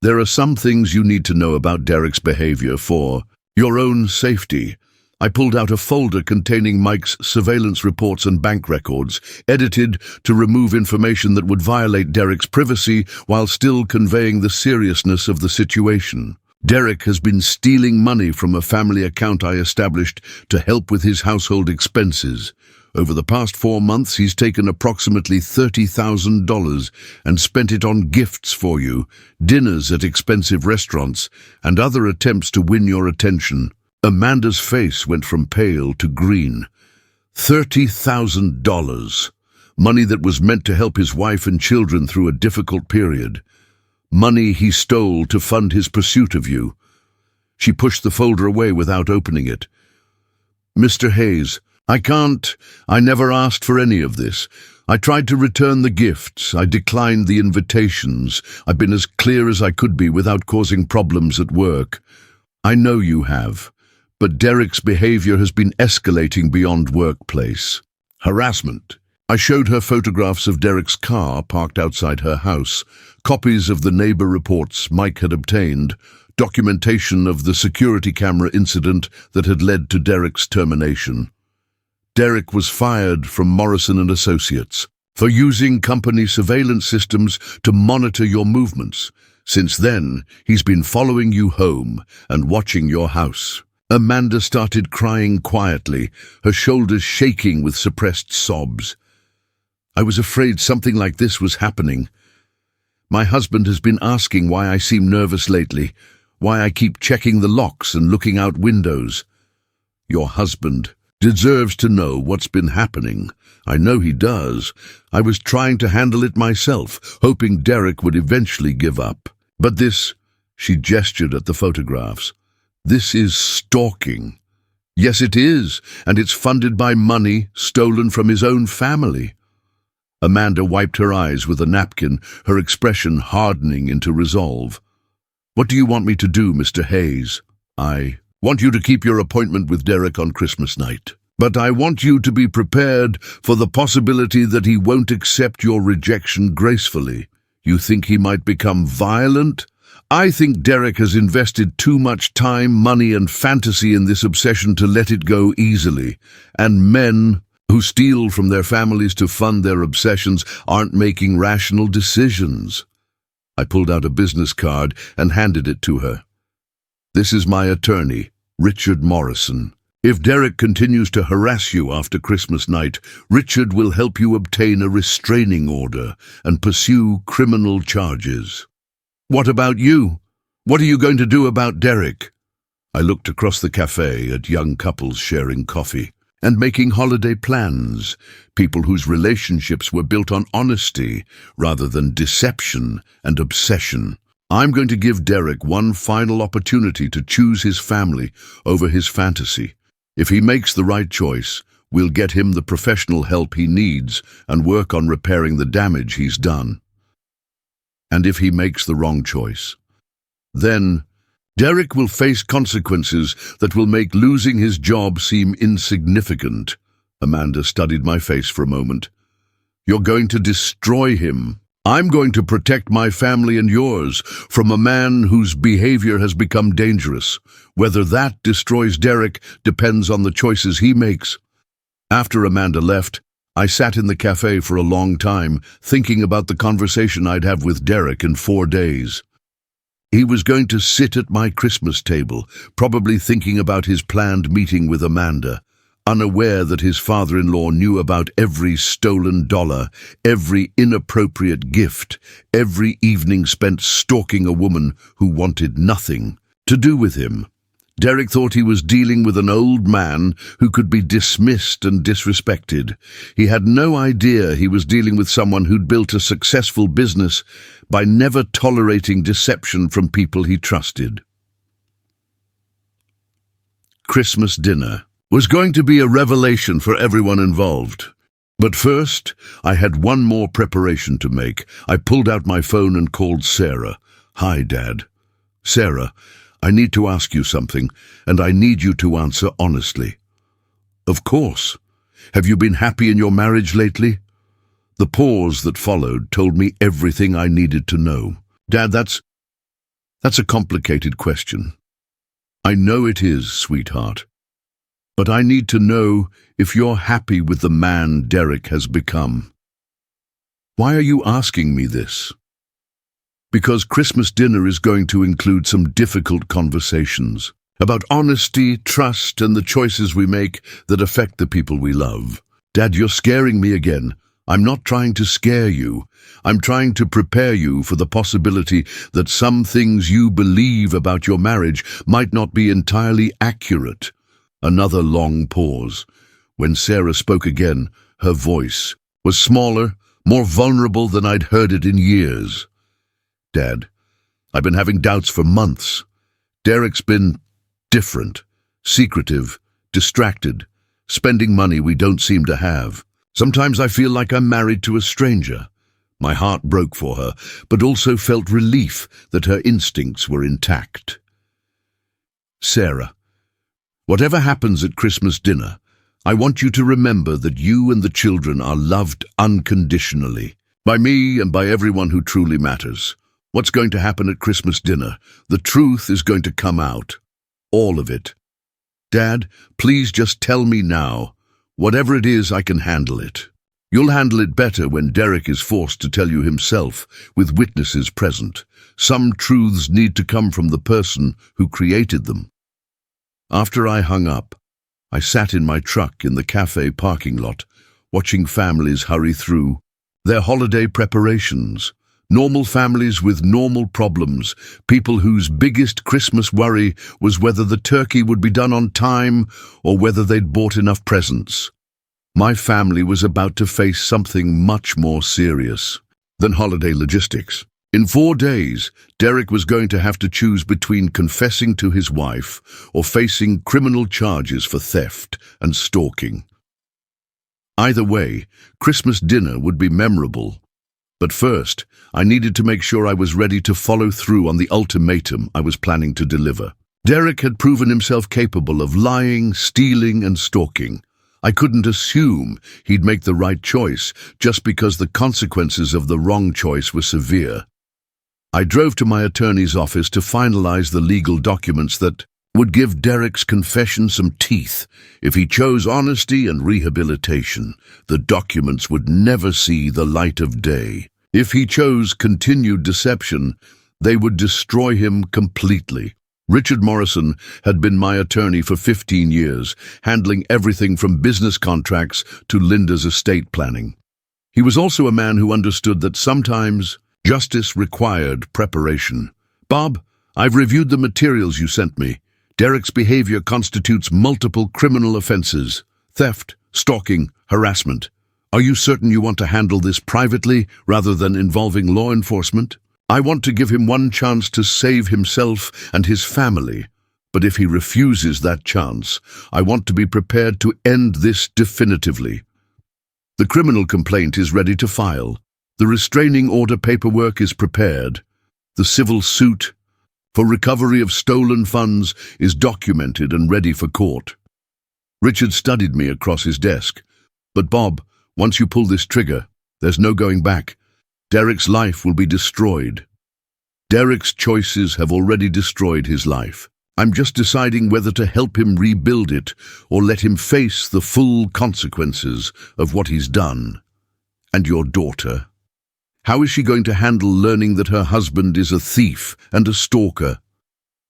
there are some things you need to know about Derek's behavior for your own safety. I pulled out a folder containing Mike's surveillance reports and bank records, edited to remove information that would violate Derek's privacy while still conveying the seriousness of the situation. Derek has been stealing money from a family account I established to help with his household expenses. Over the past 4 months, he's taken approximately $30,000 and spent it on gifts for you, dinners at expensive restaurants, and other attempts to win your attention. Amanda's face went from pale to green. $30,000. Money that was meant to help his wife and children through a difficult period. Money he stole to fund his pursuit of you. She pushed the folder away without opening it. Mr. Hayes, I never asked for any of this. I tried to return the gifts. I declined the invitations. I've been as clear as I could be without causing problems at work. I know you have. But Derek's behavior has been escalating beyond workplace harassment. I showed her photographs of Derek's car parked outside her house, copies of the neighbor reports Mike had obtained, documentation of the security camera incident that had led to Derek's termination. Derek was fired from Morrison & Associates for using company surveillance systems to monitor your movements. Since then, he's been following you home and watching your house. Amanda started crying quietly, her shoulders shaking with suppressed sobs. I was afraid something like this was happening. My husband has been asking why I seem nervous lately, why I keep checking the locks and looking out windows. Your husband deserves to know what's been happening. I know he does. I was trying to handle it myself, hoping Derek would eventually give up. But this, she gestured at the photographs. This is stalking. Yes, it is, and it's funded by money stolen from his own family. Amanda wiped her eyes with a napkin, her expression hardening into resolve. What do you want me to do, Mr. Hayes? I want you to keep your appointment with Derek on Christmas night. But I want you to be prepared for the possibility that he won't accept your rejection gracefully. You think he might become violent? I think Derek has invested too much time, money, and fantasy in this obsession to let it go easily. And men who steal from their families to fund their obsessions aren't making rational decisions. I pulled out a business card and handed it to her. This is my attorney, Richard Morrison. If Derek continues to harass you after Christmas night, Richard will help you obtain a restraining order and pursue criminal charges. What about you? What are you going to do about Derek? I looked across the cafe at young couples sharing coffee and making holiday plans, people whose relationships were built on honesty rather than deception and obsession. I'm going to give Derek one final opportunity to choose his family over his fantasy. If he makes the right choice, we'll get him the professional help he needs and work on repairing the damage he's done. And if he makes the wrong choice, then Derek will face consequences that will make losing his job seem insignificant. Amanda studied my face for a moment. You're going to destroy him. I'm going to protect my family and yours from a man whose behavior has become dangerous. Whether that destroys Derek depends on the choices he makes. After Amanda left, I sat in the cafe for a long time, thinking about the conversation I'd have with Derek in 4 days. He was going to sit at my Christmas table, probably thinking about his planned meeting with Amanda, unaware that his father-in-law knew about every stolen dollar, every inappropriate gift, every evening spent stalking a woman who wanted nothing to do with him. Derek thought he was dealing with an old man who could be dismissed and disrespected. He had no idea he was dealing with someone who'd built a successful business by never tolerating deception from people he trusted. Christmas dinner was going to be a revelation for everyone involved. But first, I had one more preparation to make. I pulled out my phone and called Sarah. "Hi, Dad." "Sarah, I need to ask you something, and I need you to answer honestly." "Of course. Have you been happy in your marriage lately?" The pause that followed told me everything I needed to know. "Dad, that's a complicated question." "I know it is, sweetheart. But I need to know if you're happy with the man Derek has become." "Why are you asking me this?" "Because Christmas dinner is going to include some difficult conversations about honesty, trust, and the choices we make that affect the people we love." "Dad, you're scaring me again." "I'm not trying to scare you. I'm trying to prepare you for the possibility that some things you believe about your marriage might not be entirely accurate." Another long pause. When Sarah spoke again, her voice was smaller, more vulnerable than I'd heard it in years. "Dad, I've been having doubts for months. Derek's been different, secretive, distracted, spending money we don't seem to have. Sometimes I feel like I'm married to a stranger." My heart broke for her, but also felt relief that her instincts were intact. "Sarah, whatever happens at Christmas dinner, I want you to remember that you and the children are loved unconditionally, by me and by everyone who truly matters. What's going to happen at Christmas dinner? The truth is going to come out. All of it. Dad, please just tell me now. Whatever it is, I can handle it. You'll handle it better when Derek is forced to tell you himself, with witnesses present. Some truths need to come from the person who created them." After I hung up, I sat in my truck in the cafe parking lot, watching families hurry through their holiday preparations. Normal families with normal problems, people whose biggest Christmas worry was whether the turkey would be done on time or whether they'd bought enough presents. My family was about to face something much more serious than holiday logistics. In 4 days, Derek was going to have to choose between confessing to his wife or facing criminal charges for theft and stalking. Either way, Christmas dinner would be memorable. But first, I needed to make sure I was ready to follow through on the ultimatum I was planning to deliver. Derek had proven himself capable of lying, stealing, and stalking. I couldn't assume he'd make the right choice just because the consequences of the wrong choice were severe. I drove to my attorney's office to finalize the legal documents that would give Derek's confession some teeth. If he chose honesty and rehabilitation, the documents would never see the light of day. If he chose continued deception, they would destroy him completely. Richard Morrison had been my attorney for 15 years, handling everything from business contracts to Linda's estate planning. He was also a man who understood that sometimes justice required preparation. "Bob, I've reviewed the materials you sent me. Derek's behavior constitutes multiple criminal offenses: theft, stalking, harassment. Are you certain you want to handle this privately rather than involving law enforcement? I want to give him one chance to save himself and his family, but if he refuses that chance, I want to be prepared to end this definitively." The criminal complaint is ready to file. The restraining order paperwork is prepared. The civil suit for recovery of stolen funds is documented and ready for court. Richard studied me across his desk. "But Bob, once you pull this trigger, there's no going back. Derek's life will be destroyed. Derek's choices have already destroyed his life. I'm just deciding whether to help him rebuild it or let him face the full consequences of what he's done. And your daughter? How is she going to handle learning that her husband is a thief and a stalker?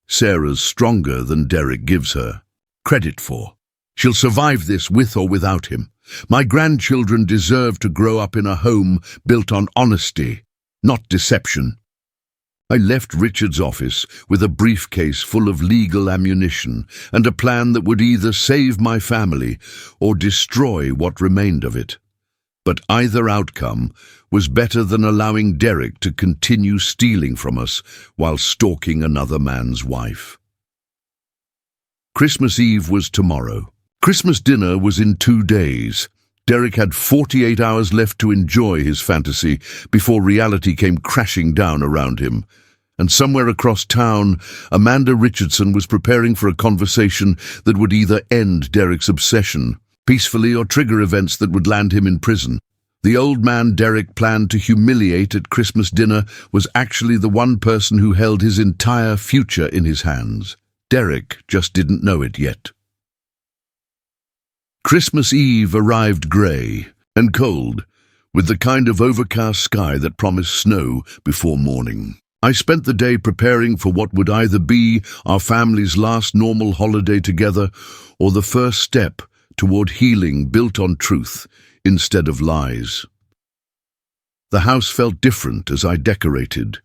Sarah's stronger than Derek gives her credit for. She'll survive this with or without him. My grandchildren deserve to grow up in a home built on honesty, not deception. I left Richard's office with a briefcase full of legal ammunition and a plan that would either save my family or destroy what remained of it. But either outcome was better than allowing Derek to continue stealing from us while stalking another man's wife. Christmas Eve was tomorrow. Christmas dinner was in 2 days. Derek had 48 hours left to enjoy his fantasy before reality came crashing down around him. And somewhere across town, Amanda Richardson was preparing for a conversation that would either end Derek's obsession peacefully or trigger events that would land him in prison. The old man Derek planned to humiliate at Christmas dinner was actually the one person who held his entire future in his hands. Derek just didn't know it yet. Christmas Eve arrived grey and cold, with the kind of overcast sky that promised snow before morning. I spent the day preparing for what would either be our family's last normal holiday together or the first step toward healing built on truth instead of lies. The house felt different as I decorated,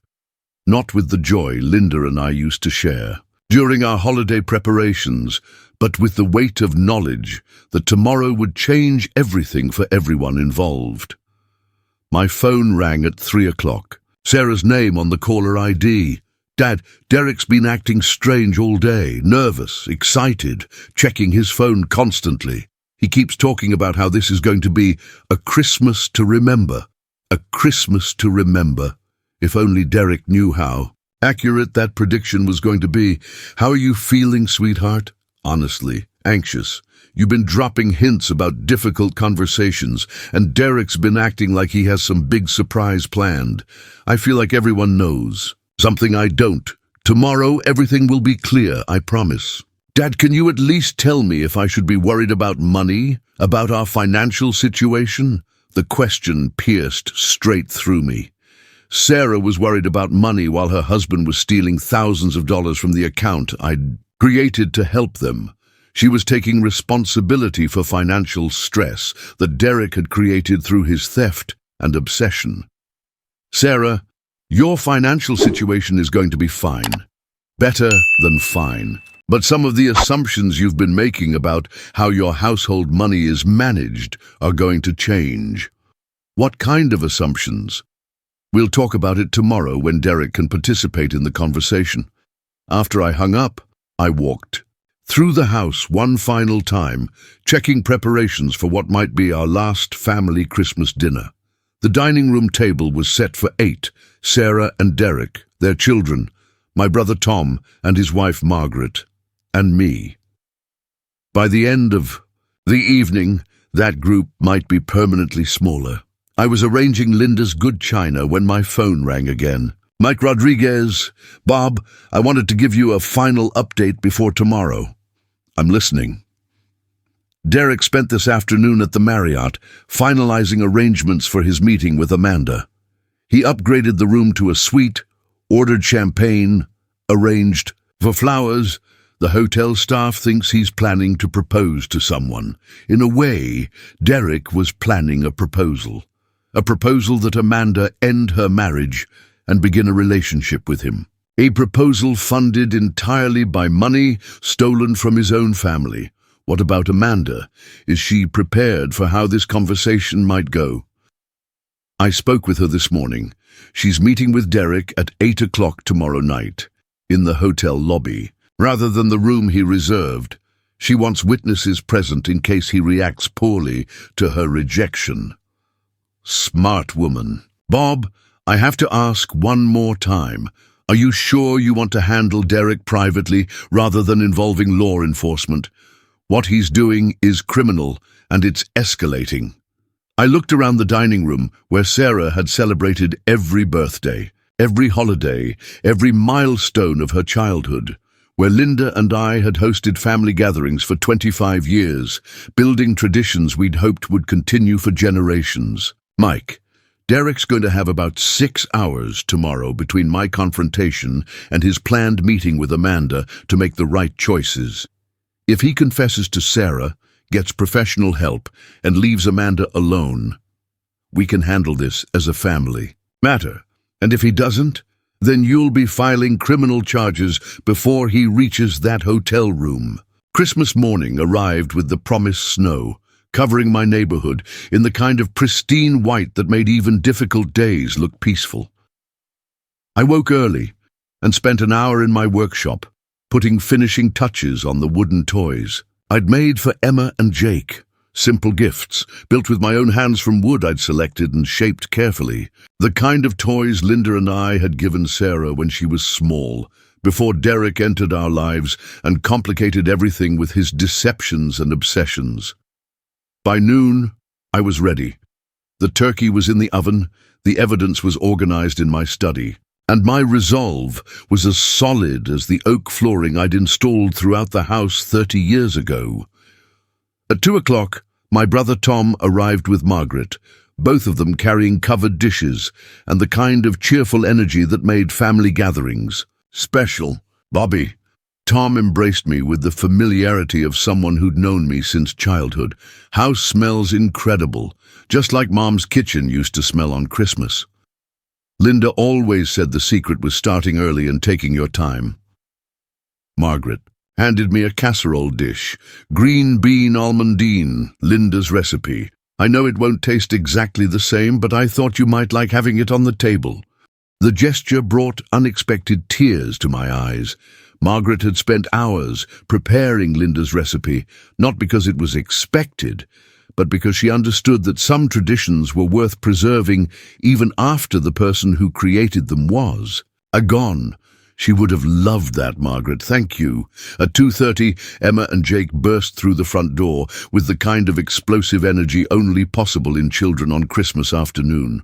not with the joy Linda and I used to share during our holiday preparations, but with the weight of knowledge that tomorrow would change everything for everyone involved. My phone rang at 3 o'clock. Sarah's name on the caller ID. Dad, Derek's been acting strange all day, nervous, excited, checking his phone constantly. He keeps talking about how this is going to be a Christmas to remember. A Christmas to remember. If only Derek knew how accurate that prediction was going to be. How are you feeling, sweetheart? Honestly, anxious. You've been dropping hints about difficult conversations, and Derek's been acting like he has some big surprise planned. I feel like everyone knows. Something I don't. Tomorrow, everything will be clear, I promise. Dad, can you at least tell me if I should be worried about money, about our financial situation? The question pierced straight through me. Sarah was worried about money while her husband was stealing thousands of dollars from the account I'd created to help them. She was taking responsibility for financial stress that Derek had created through his theft and obsession. Sarah, your financial situation is going to be fine. Better than fine. But some of the assumptions you've been making about how your household money is managed are going to change. What kind of assumptions? We'll talk about it tomorrow when Derek can participate in the conversation. After I hung up, I walked through the house one final time, checking preparations for what might be our last family Christmas dinner. The dining room table was set for 8, Sarah and Derek, their children, my brother Tom and his wife Margaret, and me. By the end of the evening, that group might be permanently smaller. I was arranging Linda's good china when my phone rang again. Mike Rodriguez, Bob, I wanted to give you a final update before tomorrow. I'm listening. Derek spent this afternoon at the Marriott, finalizing arrangements for his meeting with Amanda. He upgraded the room to a suite, ordered champagne, arranged for flowers. The hotel staff thinks he's planning to propose to someone. In a way, Derek was planning a proposal that Amanda end her marriage and begin a relationship with him. A proposal funded entirely by money stolen from his own family. What about Amanda? Is she prepared for how this conversation might go? I spoke with her this morning. She's meeting with Derek at 8 o'clock tomorrow night, in the hotel lobby, rather than the room he reserved. She wants witnesses present in case he reacts poorly to her rejection. Smart woman. Bob, I have to ask one more time. Are you sure you want to handle Derek privately rather than involving law enforcement? What he's doing is criminal, and it's escalating. I looked around the dining room where Sarah had celebrated every birthday, every holiday, every milestone of her childhood, where Linda and I had hosted family gatherings for 25 years, building traditions we'd hoped would continue for generations. Mike, Derek's going to have about 6 hours tomorrow between my confrontation and his planned meeting with Amanda to make the right choices. If he confesses to Sarah, gets professional help, and leaves Amanda alone, we can handle this as a family matter. And if he doesn't, then you'll be filing criminal charges before he reaches that hotel room. Christmas morning arrived with the promised snow, covering my neighborhood in the kind of pristine white that made even difficult days look peaceful. I woke early and spent an hour in my workshop, putting finishing touches on the wooden toys I'd made for Emma and Jake. Simple gifts, built with my own hands from wood I'd selected and shaped carefully. The kind of toys Linda and I had given Sarah when she was small, before Derek entered our lives and complicated everything with his deceptions and obsessions. By noon, I was ready. The turkey was in the oven, the evidence was organized in my study, and my resolve was as solid as the oak flooring I'd installed throughout the house 30 years ago. At 2 o'clock, my brother Tom arrived with Margaret, both of them carrying covered dishes and the kind of cheerful energy that made family gatherings special. Bobby. Tom embraced me with the familiarity of someone who'd known me since childhood. House smells incredible, just like Mom's kitchen used to smell on Christmas. Linda always said the secret was starting early and taking your time. Margaret handed me a casserole dish, green bean almondine, Linda's recipe. I know it won't taste exactly the same, but I thought you might like having it on the table. The gesture brought unexpected tears to my eyes. Margaret had spent hours preparing Linda's recipe, not because it was expected, but because she understood that some traditions were worth preserving even after the person who created them was gone. She would have loved that, Margaret. Thank you. At 2:30, Emma and Jake burst through the front door with the kind of explosive energy only possible in children on Christmas afternoon.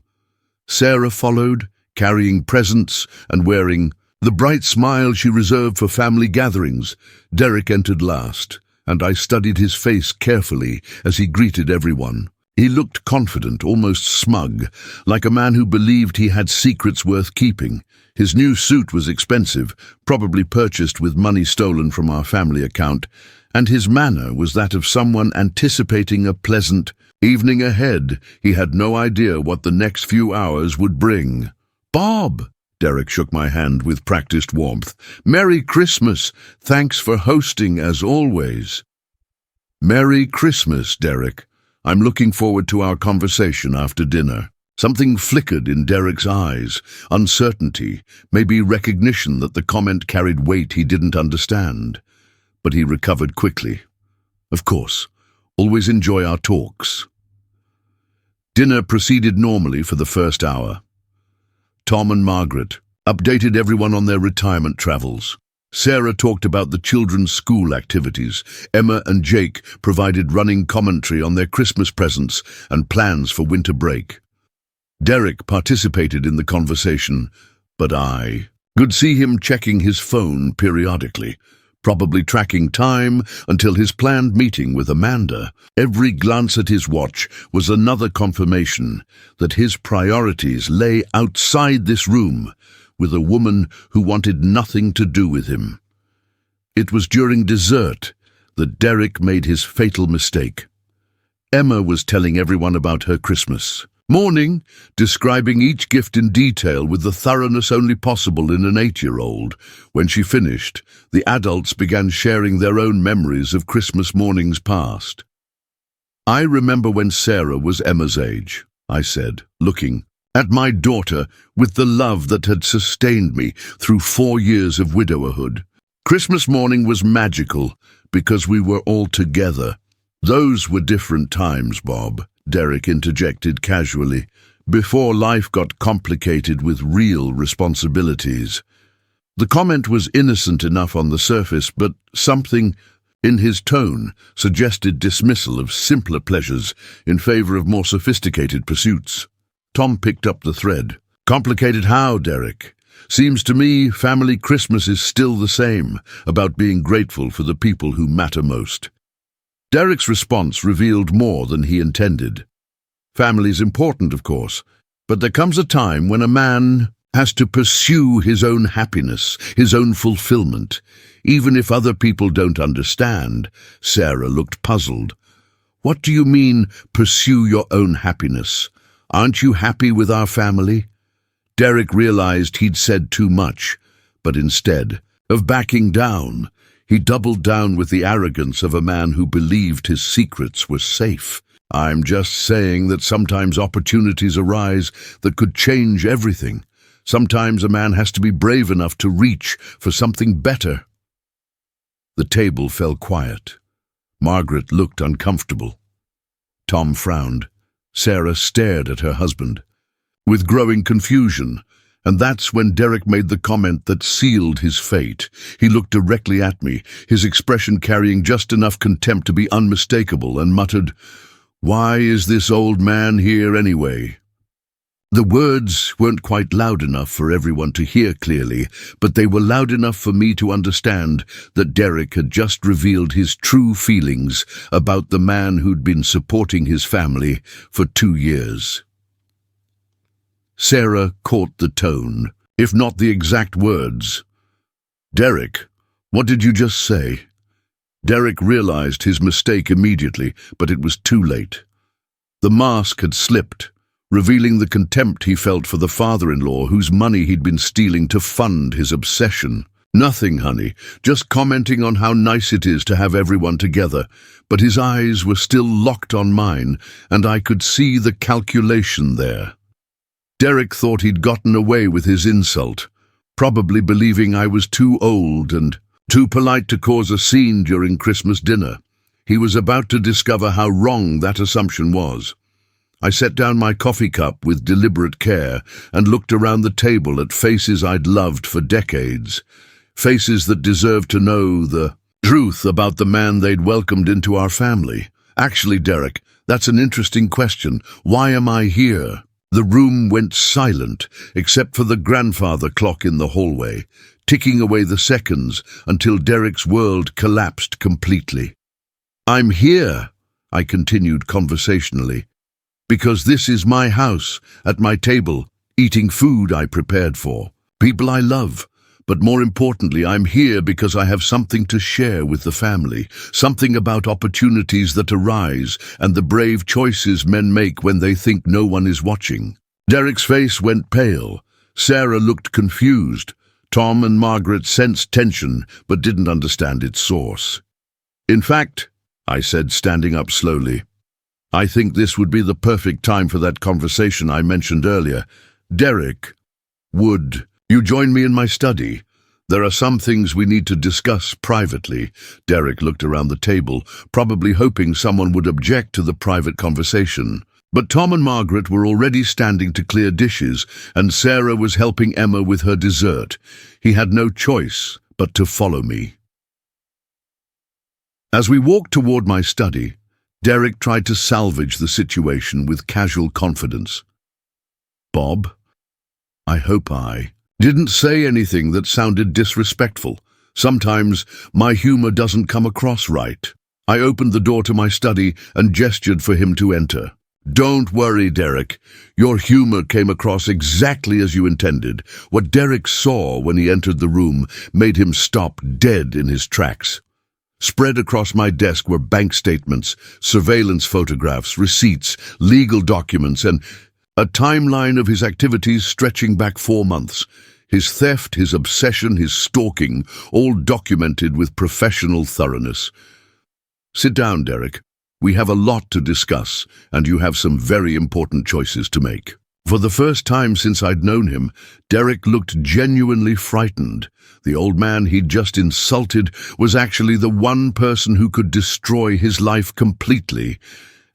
Sarah followed, carrying presents and wearing the bright smile she reserved for family gatherings. Derek entered last, and I studied his face carefully as he greeted everyone. He looked confident, almost smug, like a man who believed he had secrets worth keeping. His new suit was expensive, probably purchased with money stolen from our family account, and his manner was that of someone anticipating a pleasant evening ahead. He had no idea what the next few hours would bring. "Bob!" Derek shook my hand with practiced warmth. "Merry Christmas! Thanks for hosting as always." "Merry Christmas, Derek. I'm looking forward to our conversation after dinner." Something flickered in Derek's eyes, uncertainty, maybe recognition that the comment carried weight he didn't understand. But he recovered quickly. "Of course, always enjoy our talks." Dinner proceeded normally for the first hour. Tom and Margaret updated everyone on their retirement travels. Sarah talked about the children's school activities. Emma and Jake provided running commentary on their Christmas presents and plans for winter break. Derek participated in the conversation, but I could see him checking his phone periodically, probably tracking time until his planned meeting with Amanda. Every glance at his watch was another confirmation that his priorities lay outside this room, with a woman who wanted nothing to do with him. It was during dessert that Derek made his fatal mistake. Emma was telling everyone about her Christmas morning, describing each gift in detail with the thoroughness only possible in an 8-year-old. When she finished, the adults began sharing their own memories of Christmas mornings past. "I remember when Sarah was Emma's age," I said, looking at my daughter with the love that had sustained me through 4 years of widowerhood. "Christmas morning was magical because we were all together." "Those were different times, Bob," Derek interjected casually, "before life got complicated with real responsibilities." The comment was innocent enough on the surface, but something in his tone, suggested dismissal of simpler pleasures in favor of more sophisticated pursuits. Tom picked up the thread. Complicated how, Derek? Seems to me family Christmas is still the same, about being grateful for the people who matter most. Derek's response revealed more than he intended. Family's important, of course, but there comes a time when a man has to pursue his own happiness, his own fulfillment, even if other people don't understand. Sarah looked puzzled. What do you mean, pursue your own happiness? Aren't you happy with our family? Derek realized he'd said too much, but instead of backing down, he doubled down with the arrogance of a man who believed his secrets were safe. I'm just saying that sometimes opportunities arise that could change everything. Sometimes a man has to be brave enough to reach for something better. The table fell quiet. Margaret looked uncomfortable. Tom frowned. Sarah stared at her husband with growing confusion, and that's when Derek made the comment that sealed his fate. He looked directly at me, his expression carrying just enough contempt to be unmistakable, and muttered, "Why is this old man here anyway?" The words weren't quite loud enough for everyone to hear clearly, but they were loud enough for me to understand that Derek had just revealed his true feelings about the man who'd been supporting his family for 2 years. Sarah caught the tone, if not the exact words. "Derek, what did you just say?" Derek realized his mistake immediately, but it was too late. The mask had slipped, revealing the contempt he felt for the father-in-law whose money he'd been stealing to fund his obsession. "Nothing, honey, just commenting on how nice it is to have everyone together." But his eyes were still locked on mine, and I could see the calculation there. Derek thought he'd gotten away with his insult, probably believing I was too old and too polite to cause a scene during Christmas dinner. He was about to discover how wrong that assumption was. I set down my coffee cup with deliberate care and looked around the table at faces I'd loved for decades, faces that deserved to know the truth about the man they'd welcomed into our family. "Actually, Derek, that's an interesting question. Why am I here?" The room went silent, except for the grandfather clock in the hallway, ticking away the seconds until Derek's world collapsed completely. "I'm here," I continued conversationally, "because this is my house, at my table, eating food I prepared for, people I love. But more importantly, I'm here because I have something to share with the family, something about opportunities that arise and the brave choices men make when they think no one is watching." Derek's face went pale. Sarah looked confused. Tom and Margaret sensed tension but didn't understand its source. "In fact," I said, standing up slowly, "I think this would be the perfect time for that conversation I mentioned earlier. Derek, would you join me in my study? There are some things we need to discuss privately." Derek looked around the table, probably hoping someone would object to the private conversation. But Tom and Margaret were already standing to clear dishes, and Sarah was helping Emma with her dessert. He had no choice but to follow me. As we walked toward my study, Derek tried to salvage the situation with casual confidence. "Bob, I hope I didn't say anything that sounded disrespectful. Sometimes my humor doesn't come across right." I opened the door to my study and gestured for him to enter. "Don't worry, Derek. Your humor came across exactly as you intended." What Derek saw when he entered the room made him stop dead in his tracks. Spread across my desk were bank statements, surveillance photographs, receipts, legal documents, and a timeline of his activities stretching back 4 months. His theft, his obsession, his stalking, all documented with professional thoroughness. "Sit down, Derek. We have a lot to discuss, and you have some very important choices to make." For the first time since I'd known him, Derek looked genuinely frightened. The old man he'd just insulted was actually the one person who could destroy his life completely,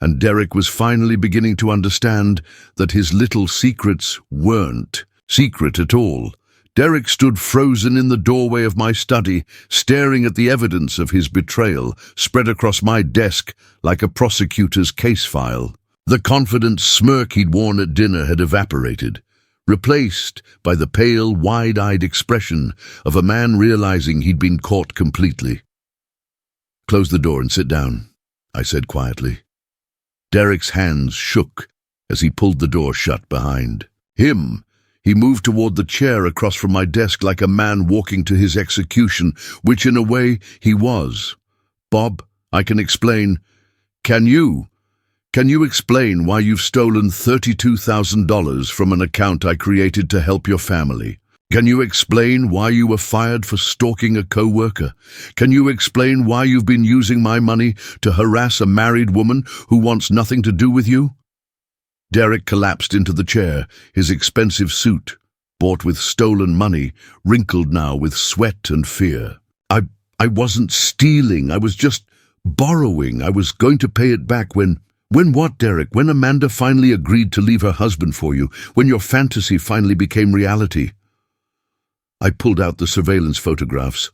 and Derek was finally beginning to understand that his little secrets weren't secret at all. Derek stood frozen in the doorway of my study, staring at the evidence of his betrayal spread across my desk like a prosecutor's case file. The confident smirk he'd worn at dinner had evaporated, replaced by the pale, wide-eyed expression of a man realizing he'd been caught completely. "Close the door and sit down," I said quietly. Derek's hands shook as he pulled the door shut behind him. He moved toward the chair across from my desk like a man walking to his execution, which in a way he was. "Bob, I can explain. Can you explain why you've stolen $32,000 from an account I created to help your family? Can you explain why you were fired for stalking a co-worker? Can you explain why you've been using my money to harass a married woman who wants nothing to do with you?" Derek collapsed into the chair, his expensive suit, bought with stolen money, wrinkled now with sweat and fear. I wasn't stealing, I was just borrowing. I was going to pay it back when what, Derek? When Amanda finally agreed to leave her husband for you, when your fantasy finally became reality. I pulled out the surveillance photographs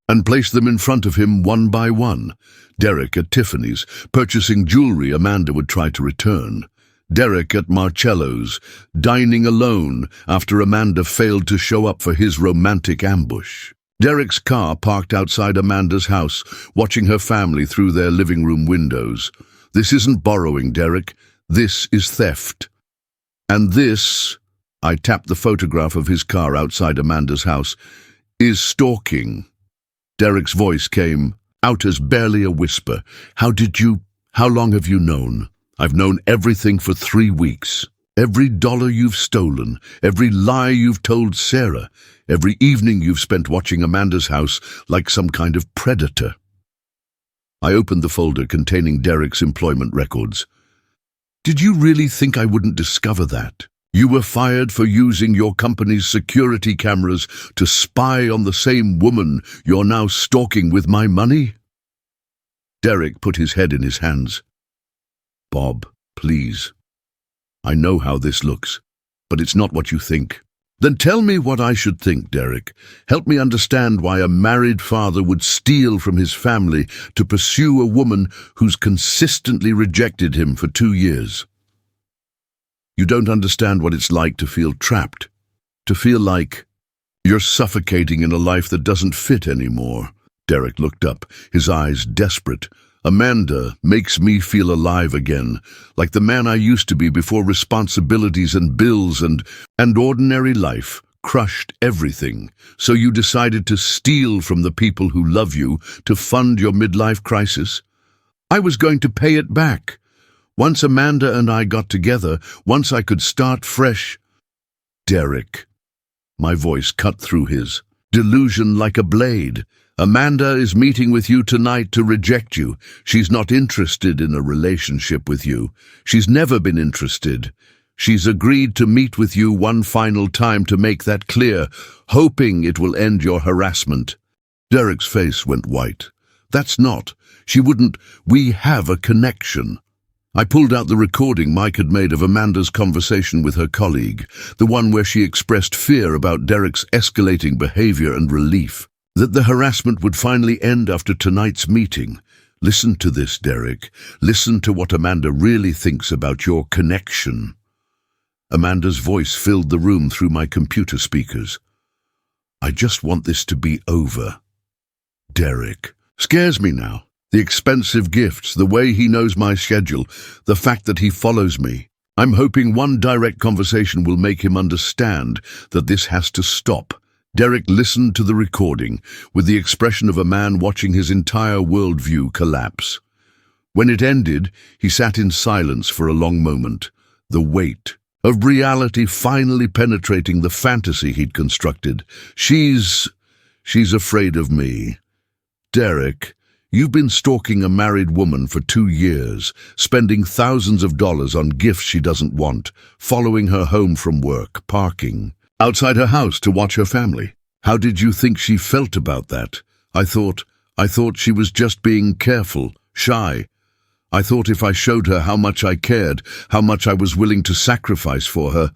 and placed them in front of him one by one. Derek at Tiffany's, purchasing jewelry Amanda would try to return. Derek at Marcello's, dining alone after Amanda failed to show up for his romantic ambush. Derek's car parked outside Amanda's house, watching her family through their living room windows. This isn't borrowing, Derek. This is theft. And this, I tapped the photograph of his car outside Amanda's house, is stalking. Derek's voice came out as barely a whisper. How long have you known? I've known everything for 3 weeks. Every dollar you've stolen, every lie you've told Sarah, every evening you've spent watching Amanda's house like some kind of predator. I opened the folder containing Derek's employment records. Did you really think I wouldn't discover that? You were fired for using your company's security cameras to spy on the same woman you're now stalking with my money? Derek put his head in his hands. Bob, please. I know how this looks, but it's not what you think. Then tell me what I should think, Derek. Help me understand why a married father would steal from his family to pursue a woman who's consistently rejected him for 2 years. You don't understand what it's like to feel trapped, to feel like you're suffocating in a life that doesn't fit anymore. Derek looked up, his eyes desperate. Amanda makes me feel alive again, like the man I used to be before responsibilities and bills and ordinary life crushed everything. So you decided to steal from the people who love you to fund your midlife crisis? I was going to pay it back. Once Amanda and I got together, once I could start fresh. Derek. My voice cut through his. Delusion like a blade. Amanda is meeting with you tonight to reject you. She's not interested in a relationship with you. She's never been interested. She's agreed to meet with you one final time to make that clear, hoping it will end your harassment. Derek's face went white. That's not. She wouldn't. We have a connection. I pulled out the recording Mike had made of Amanda's conversation with her colleague, the one where she expressed fear about Derek's escalating behavior and relief. That the harassment would finally end after tonight's meeting. Listen to this, Derek. Listen to what Amanda really thinks about your connection. Amanda's voice filled the room through my computer speakers. I just want this to be over. Derek. Scares me now. The expensive gifts, the way he knows my schedule, the fact that he follows me. I'm hoping one direct conversation will make him understand that this has to stop. Derek listened to the recording with the expression of a man watching his entire worldview collapse. When it ended, he sat in silence for a long moment, the weight of reality finally penetrating the fantasy he'd constructed. She's afraid of me. Derek, you've been stalking a married woman for 2 years, spending thousands of dollars on gifts she doesn't want, following her home from work, parking outside her house to watch her family. How did you think she felt about that? I thought she was just being careful, shy. I thought if I showed her how much I cared, how much I was willing to sacrifice for her,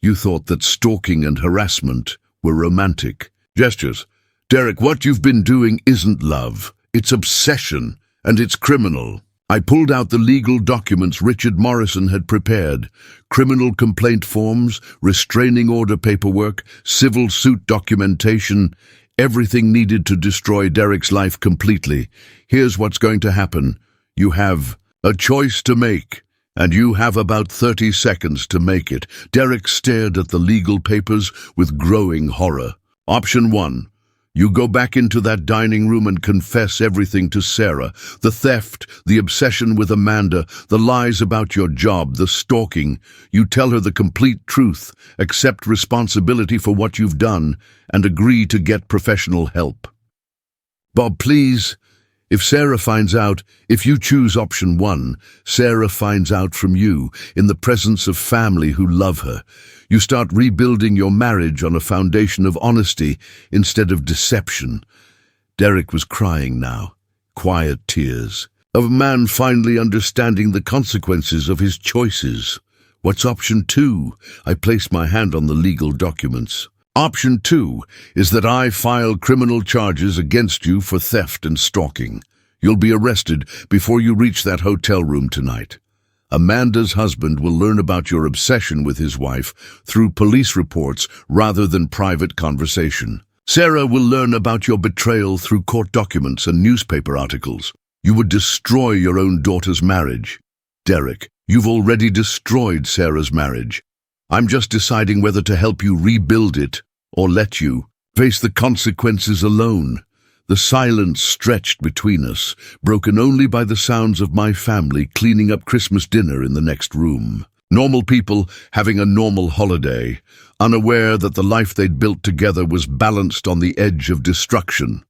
you thought that stalking and harassment were romantic. Gestures. Derek, what you've been doing isn't love. It's obsession, and it's criminal. I pulled out the legal documents Richard Morrison had prepared. Criminal complaint forms, restraining order paperwork, civil suit documentation, everything needed to destroy Derek's life completely. Here's what's going to happen. You have a choice to make, and you have about 30 seconds to make it. Derek stared at the legal papers with growing horror. Option 1. You go back into that dining room and confess everything to Sarah. The theft, the obsession with Amanda, the lies about your job, the stalking. You tell her the complete truth, accept responsibility for what you've done, and agree to get professional help. Bob, please. If Sarah finds out, if you choose option 1, Sarah finds out from you, in the presence of family who love her. You start rebuilding your marriage on a foundation of honesty instead of deception. Derek was crying now, quiet tears, of a man finally understanding the consequences of his choices. What's option 2? I placed my hand on the legal documents. Option 2 is that I file criminal charges against you for theft and stalking. You'll be arrested before you reach that hotel room tonight. Amanda's husband will learn about your obsession with his wife through police reports rather than private conversation. Sarah will learn about your betrayal through court documents and newspaper articles. You would destroy your own daughter's marriage. Derek, you've already destroyed Sarah's marriage. I'm just deciding whether to help you rebuild it or let you face the consequences alone. The silence stretched between us, broken only by the sounds of my family cleaning up Christmas dinner in the next room. Normal people having a normal holiday, unaware that the life they'd built together was balanced on the edge of destruction.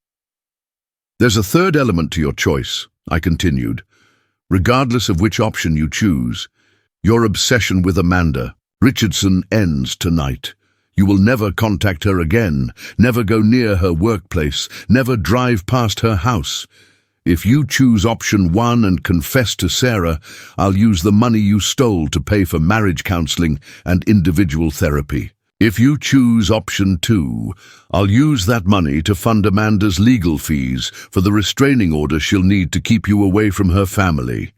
There's a third element to your choice, I continued. Regardless of which option you choose, your obsession with Amanda Richardson ends tonight. You will never contact her again, never go near her workplace, never drive past her house. If you choose option 1 and confess to Sarah, I'll use the money you stole to pay for marriage counseling and individual therapy. If you choose option 2, I'll use that money to fund Amanda's legal fees for the restraining order she'll need to keep you away from her family.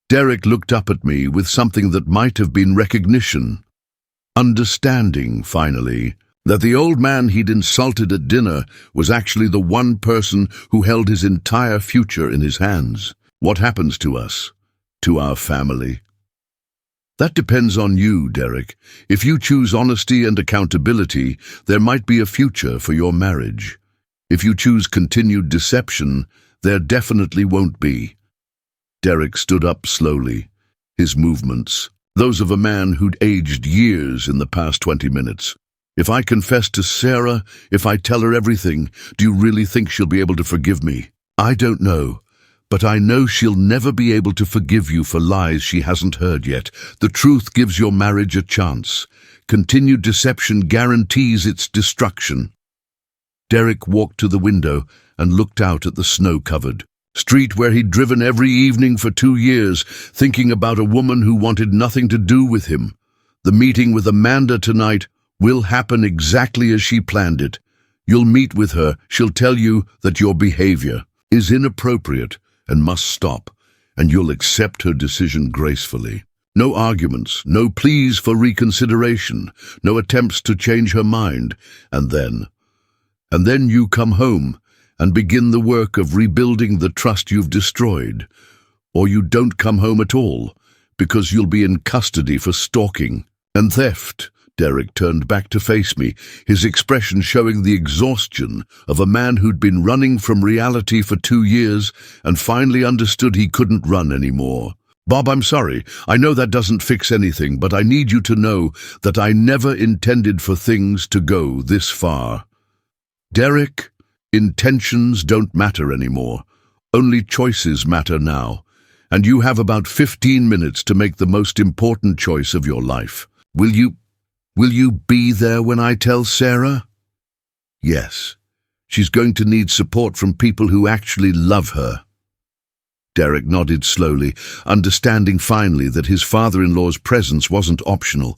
Derek looked up at me with something that might have been recognition. Understanding, finally, that the old man he'd insulted at dinner was actually the one person who held his entire future in his hands. What happens to us? To our family? That depends on you, Derek. If you choose honesty and accountability, there might be a future for your marriage. If you choose continued deception, there definitely won't be. Derek stood up slowly, his movements those of a man who'd aged years in the past 20 minutes. If I confess to Sarah, if I tell her everything, do you really think she'll be able to forgive me? I don't know, but I know she'll never be able to forgive you for lies she hasn't heard yet. The truth gives your marriage a chance. Continued deception guarantees its destruction. Derek walked to the window and looked out at the snow-covered street where he'd driven every evening for 2 years, thinking about a woman who wanted nothing to do with him. The meeting with Amanda tonight will happen exactly as she planned it. You'll meet with her. She'll tell you that your behavior is inappropriate and must stop, and you'll accept her decision gracefully. No arguments, no pleas for reconsideration, no attempts to change her mind. And then you come home and begin the work of rebuilding the trust you've destroyed. Or you don't come home at all, because you'll be in custody for stalking and theft. Derek turned back to face me, his expression showing the exhaustion of a man who'd been running from reality for 2 years and finally understood he couldn't run anymore. Bob, I'm sorry. I know that doesn't fix anything, but I need you to know that I never intended for things to go this far. Derek, intentions don't matter anymore. Only choices matter now. And you have about 15 minutes to make the most important choice of your life. Will you be there when I tell Sarah? Yes. She's going to need support from people who actually love her. Derek nodded slowly, understanding finally that his father-in-law's presence wasn't optional.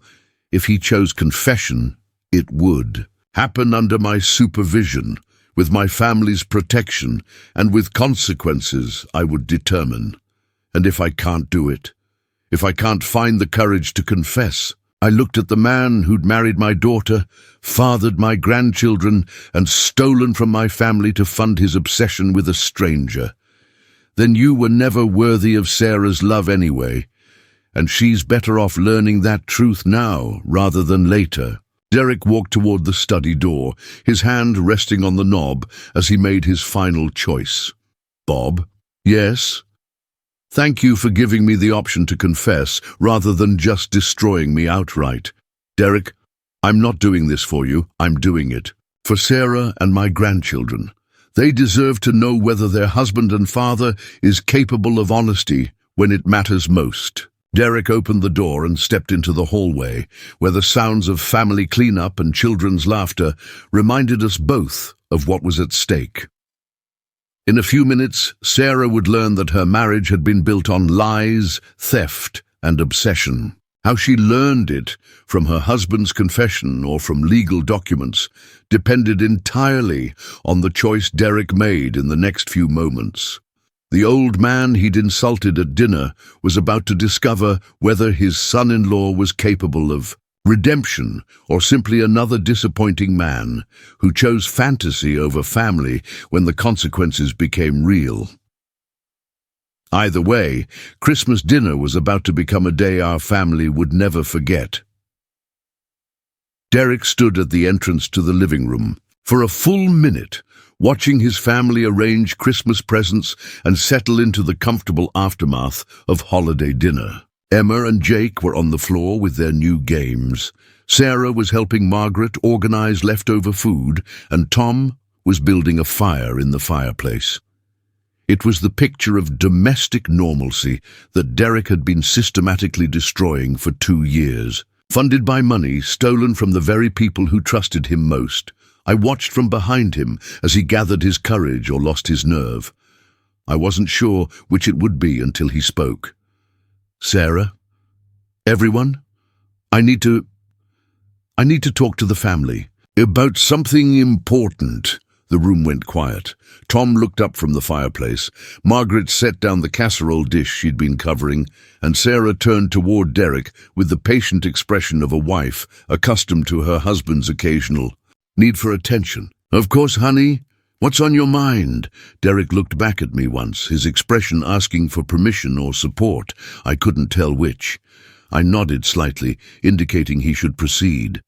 If he chose confession, it would happen under my supervision, with my family's protection, and with consequences I would determine. And if I can't do it, if I can't find the courage to confess, I looked at the man who'd married my daughter, fathered my grandchildren, and stolen from my family to fund his obsession with a stranger. Then you were never worthy of Sarah's love anyway, and she's better off learning that truth now rather than later. Derek walked toward the study door, his hand resting on the knob as he made his final choice. Bob? Yes? Thank you for giving me the option to confess rather than just destroying me outright. Derek, I'm not doing this for you, I'm doing it. For Sarah and my grandchildren. They deserve to know whether their husband and father is capable of honesty when it matters most. Derek opened the door and stepped into the hallway, where the sounds of family cleanup and children's laughter reminded us both of what was at stake. In a few minutes, Sarah would learn that her marriage had been built on lies, theft, and obsession. How she learned it, from her husband's confession or from legal documents, depended entirely on the choice Derek made in the next few moments. The old man he'd insulted at dinner was about to discover whether his son-in-law was capable of redemption or simply another disappointing man who chose fantasy over family when the consequences became real. Either way, Christmas dinner was about to become a day our family would never forget. Derek stood at the entrance to the living room for a full minute, watching his family arrange Christmas presents and settle into the comfortable aftermath of holiday dinner. Emma and Jake were on the floor with their new games. Sarah was helping Margaret organize leftover food, and Tom was building a fire in the fireplace. It was the picture of domestic normalcy that Derek had been systematically destroying for 2 years. Funded by money stolen from the very people who trusted him most, I watched from behind him as he gathered his courage or lost his nerve. I wasn't sure which it would be until he spoke. Sarah? Everyone? I need to talk to the family. About something important. The room went quiet. Tom looked up from the fireplace. Margaret set down the casserole dish she'd been covering, and Sarah turned toward Derek with the patient expression of a wife accustomed to her husband's occasional need for attention. Of course, honey. What's on your mind? Derek looked back at me once, his expression asking for permission or support. I couldn't tell which. I nodded slightly, indicating he should proceed.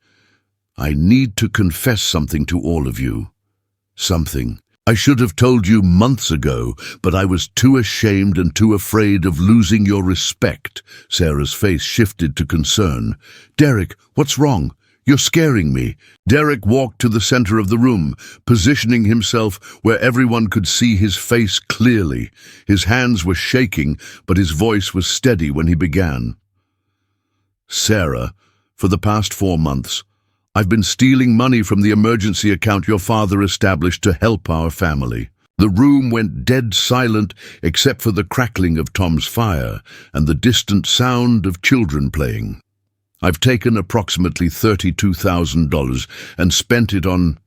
I need to confess something to all of you. Something I should have told you months ago, but I was too ashamed and too afraid of losing your respect. Sarah's face shifted to concern. Derek, what's wrong? You're scaring me. Derek walked to the center of the room, positioning himself where everyone could see his face clearly. His hands were shaking, but his voice was steady when he began. Sarah, for the past 4 months, I've been stealing money from the emergency account your father established to help our family. The room went dead silent except for the crackling of Tom's fire and the distant sound of children playing. I've taken approximately $32,000 and spent it on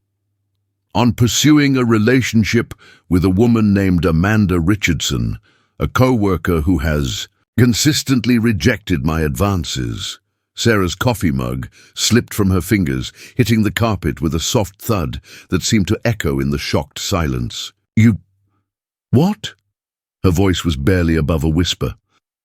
pursuing a relationship with a woman named Amanda Richardson, a co-worker who has consistently rejected my advances. Sarah's coffee mug slipped from her fingers, hitting the carpet with a soft thud that seemed to echo in the shocked silence. You... what? Her voice was barely above a whisper.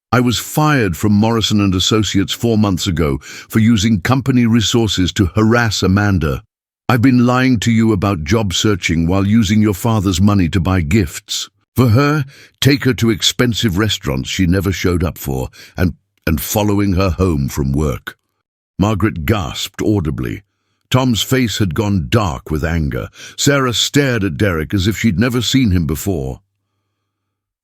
I was fired from Morrison & Associates 4 months ago for using company resources to harass Amanda. I've been lying to you about job searching while using your father's money to buy gifts. For her, take her to expensive restaurants she never showed up for, and following her home from work. Margaret gasped audibly. Tom's face had gone dark with anger. Sarah stared at Derek as if she'd never seen him before.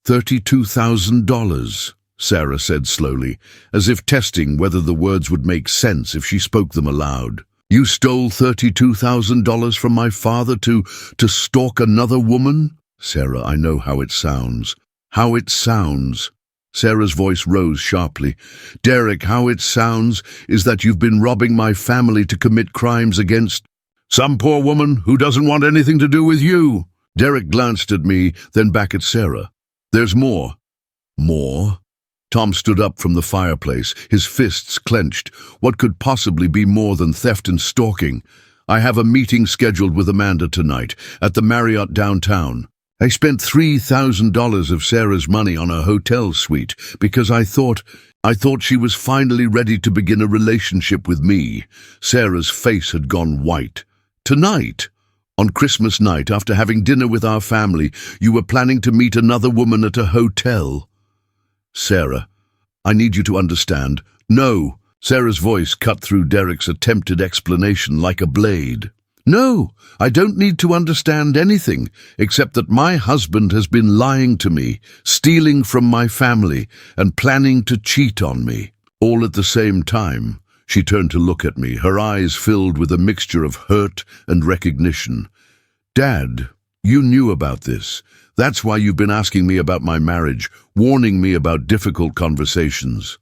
$32,000, Sarah said slowly, as if testing whether the words would make sense if she spoke them aloud. You stole $32,000 from my father to stalk another woman? Sarah, I know how it sounds. How it sounds. Sarah's voice rose sharply. Derek, how it sounds is that you've been robbing my family to commit crimes against... Some poor woman who doesn't want anything to do with you. Derek glanced at me, then back at Sarah. There's more. More? Tom stood up from the fireplace, his fists clenched. What could possibly be more than theft and stalking? I have a meeting scheduled with Amanda tonight, at the Marriott downtown. I spent $3,000 of Sarah's money on a hotel suite because I thought she was finally ready to begin a relationship with me. Sarah's face had gone white. Tonight, on Christmas night, after having dinner with our family, you were planning to meet another woman at a hotel. Sarah, I need you to understand. No. Sarah's voice cut through Derek's attempted explanation like a blade. No, I don't need to understand anything, except that my husband has been lying to me, stealing from my family, and planning to cheat on me. All at the same time, she turned to look at me, her eyes filled with a mixture of hurt and recognition. Dad, you knew about this. That's why you've been asking me about my marriage, warning me about difficult conversations.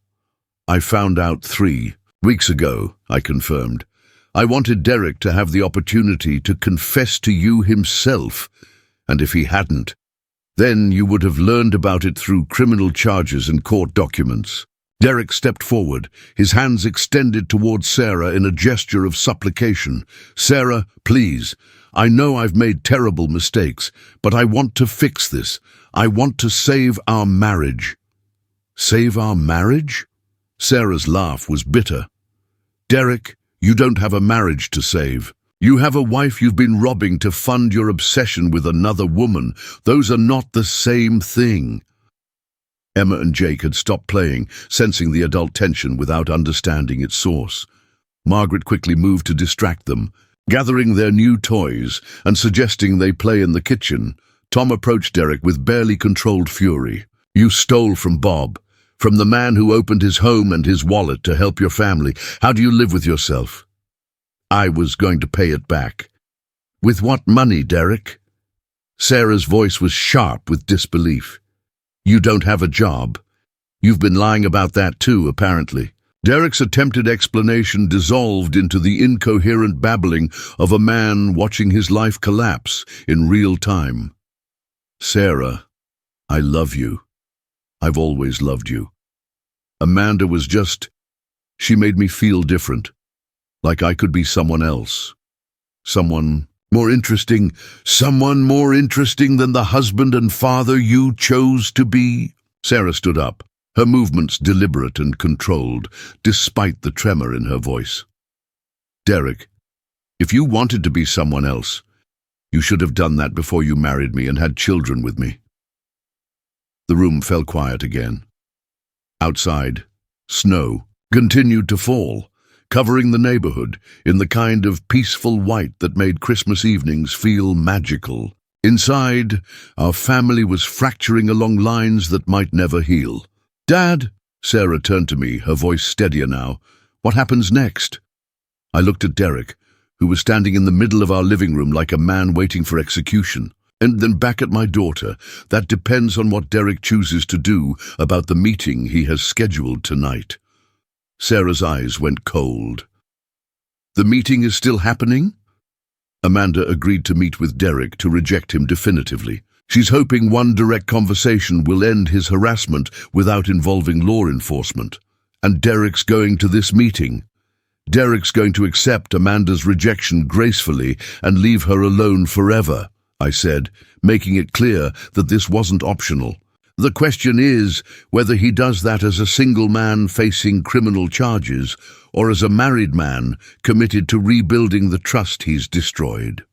I found out 3 weeks ago, I confirmed. I wanted Derek to have the opportunity to confess to you himself, and if he hadn't, then you would have learned about it through criminal charges and court documents. Derek stepped forward, his hands extended towards Sarah in a gesture of supplication. Sarah, please, I know I've made terrible mistakes, but I want to fix this. I want to save our marriage. Save our marriage? Sarah's laugh was bitter. Derek, you don't have a marriage to save. You have a wife you've been robbing to fund your obsession with another woman. Those are not the same thing. Emma and Jake had stopped playing, sensing the adult tension without understanding its source. Margaret quickly moved to distract them, gathering their new toys and suggesting they play in the kitchen. Tom approached Derek with barely controlled fury. You stole from Bob. From the man who opened his home and his wallet to help your family. How do you live with yourself? I was going to pay it back. With what money, Derek? Sarah's voice was sharp with disbelief. You don't have a job. You've been lying about that too, apparently. Derek's attempted explanation dissolved into the incoherent babbling of a man watching his life collapse in real time. Sarah, I love you. I've always loved you. Amanda was she made me feel different, like I could be someone else. Someone more interesting than the husband and father you chose to be. Sarah stood up, her movements deliberate and controlled, despite the tremor in her voice. Derek, if you wanted to be someone else, you should have done that before you married me and had children with me. The room fell quiet again. Outside, snow continued to fall, covering the neighborhood in the kind of peaceful white that made Christmas evenings feel magical. Inside, our family was fracturing along lines that might never heal. Dad, Sarah turned to me, her voice steadier now. What happens next? I looked at Derek, who was standing in the middle of our living room like a man waiting for execution. And then back at my daughter. That depends on what Derek chooses to do about the meeting he has scheduled tonight. Sarah's eyes went cold. The meeting is still happening? Amanda agreed to meet with Derek to reject him definitively. She's hoping one direct conversation will end his harassment without involving law enforcement. And Derek's going to this meeting. Derek's going to accept Amanda's rejection gracefully and leave her alone forever, I said, making it clear that this wasn't optional. The question is whether he does that as a single man facing criminal charges or as a married man committed to rebuilding the trust he's destroyed.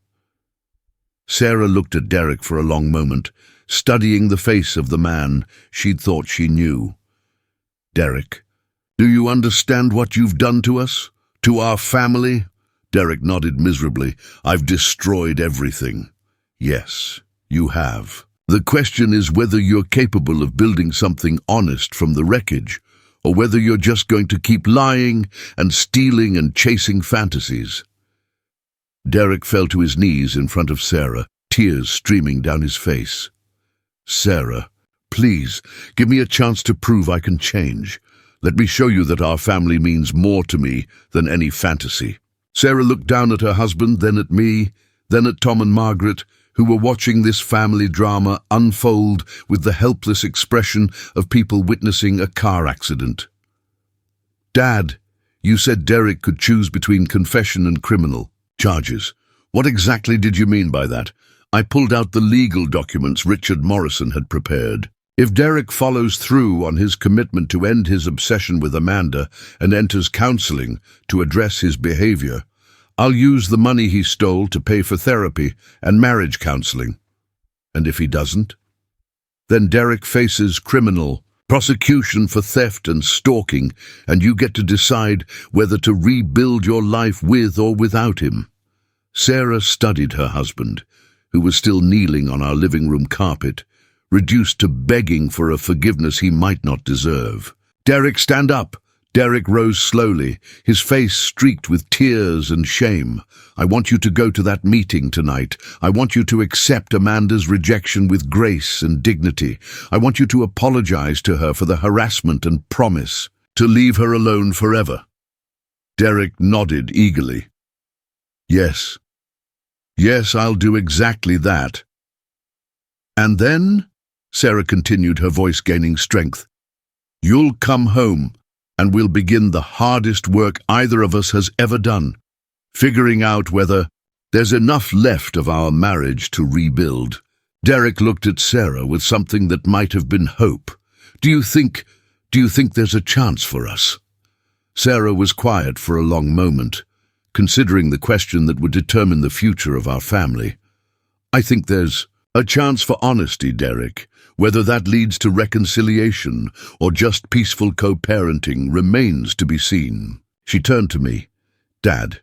Sarah looked at Derek for a long moment, studying the face of the man she'd thought she knew. Derek, do you understand what you've done to us? To our family? Derek nodded miserably. I've destroyed everything. Yes, you have. The question is whether you're capable of building something honest from the wreckage, or whether you're just going to keep lying and stealing and chasing fantasies. Derek fell to his knees in front of Sarah, tears streaming down his face. Sarah, please, give me a chance to prove I can change. Let me show you that our family means more to me than any fantasy. Sarah looked down at her husband, then at me, then at Tom and Margaret, who were watching this family drama unfold with the helpless expression of people witnessing a car accident. "Dad, you said Derek could choose between confession and criminal charges. What exactly did you mean by that?" I pulled out the legal documents Richard Morrison had prepared. "If Derek follows through on his commitment to end his obsession with Amanda and enters counseling to address his behavior, I'll use the money he stole to pay for therapy and marriage counseling. And if he doesn't, then Derek faces criminal prosecution for theft and stalking, and you get to decide whether to rebuild your life with or without him." Sarah studied her husband, who was still kneeling on our living room carpet, reduced to begging for a forgiveness he might not deserve. "Derek, stand up!" Derek rose slowly, his face streaked with tears and shame. "I want you to go to that meeting tonight. I want you to accept Amanda's rejection with grace and dignity. I want you to apologize to her for the harassment and promise to leave her alone forever." Derek nodded eagerly. "Yes. Yes, I'll do exactly that." "And then," Sarah continued, her voice gaining strength, "you'll come home and we'll begin the hardest work either of us has ever done, figuring out whether there's enough left of our marriage to rebuild." Derek looked at Sarah with something that might have been hope. Do you think there's a chance for us?" Sarah was quiet for a long moment, considering the question that would determine the future of our family. "I think there's a chance for honesty, Derek. Whether that leads to reconciliation or just peaceful co-parenting remains to be seen." She turned to me. "Dad,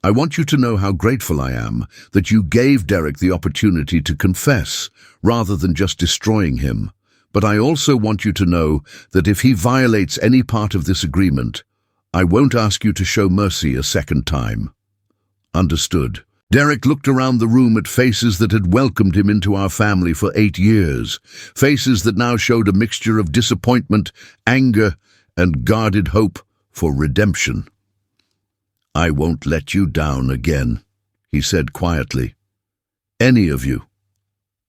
I want you to know how grateful I am that you gave Derek the opportunity to confess rather than just destroying him. But I also want you to know that if he violates any part of this agreement, I won't ask you to show mercy a second time." "Understood." Derek looked around the room at faces that had welcomed him into our family for 8 years, faces that now showed a mixture of disappointment, anger, and guarded hope for redemption. "I won't let you down again," he said quietly. "Any of you."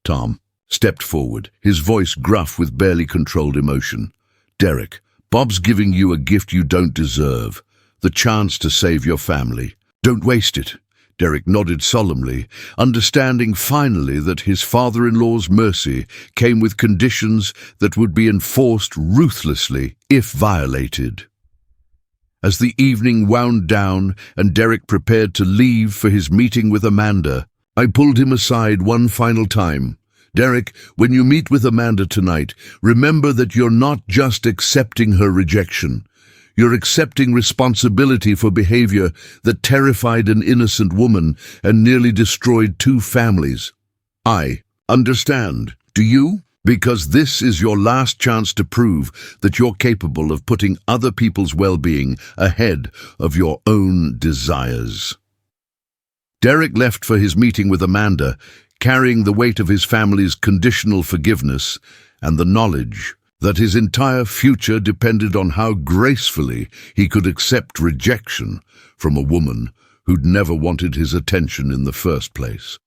Tom stepped forward, his voice gruff with barely controlled emotion. "Derek, Bob's giving you a gift you don't deserve, the chance to save your family. Don't waste it." Derek nodded solemnly, understanding finally that his father-in-law's mercy came with conditions that would be enforced ruthlessly if violated. As the evening wound down and Derek prepared to leave for his meeting with Amanda, I pulled him aside one final time. "Derek, when you meet with Amanda tonight, remember that you're not just accepting her rejection. You're accepting responsibility for behavior that terrified an innocent woman and nearly destroyed 2 families. I understand. Do you? Because this is your last chance to prove that you're capable of putting other people's well-being ahead of your own desires." Derek left for his meeting with Amanda, carrying the weight of his family's conditional forgiveness and the knowledge that his entire future depended on how gracefully he could accept rejection from a woman who'd never wanted his attention in the first place.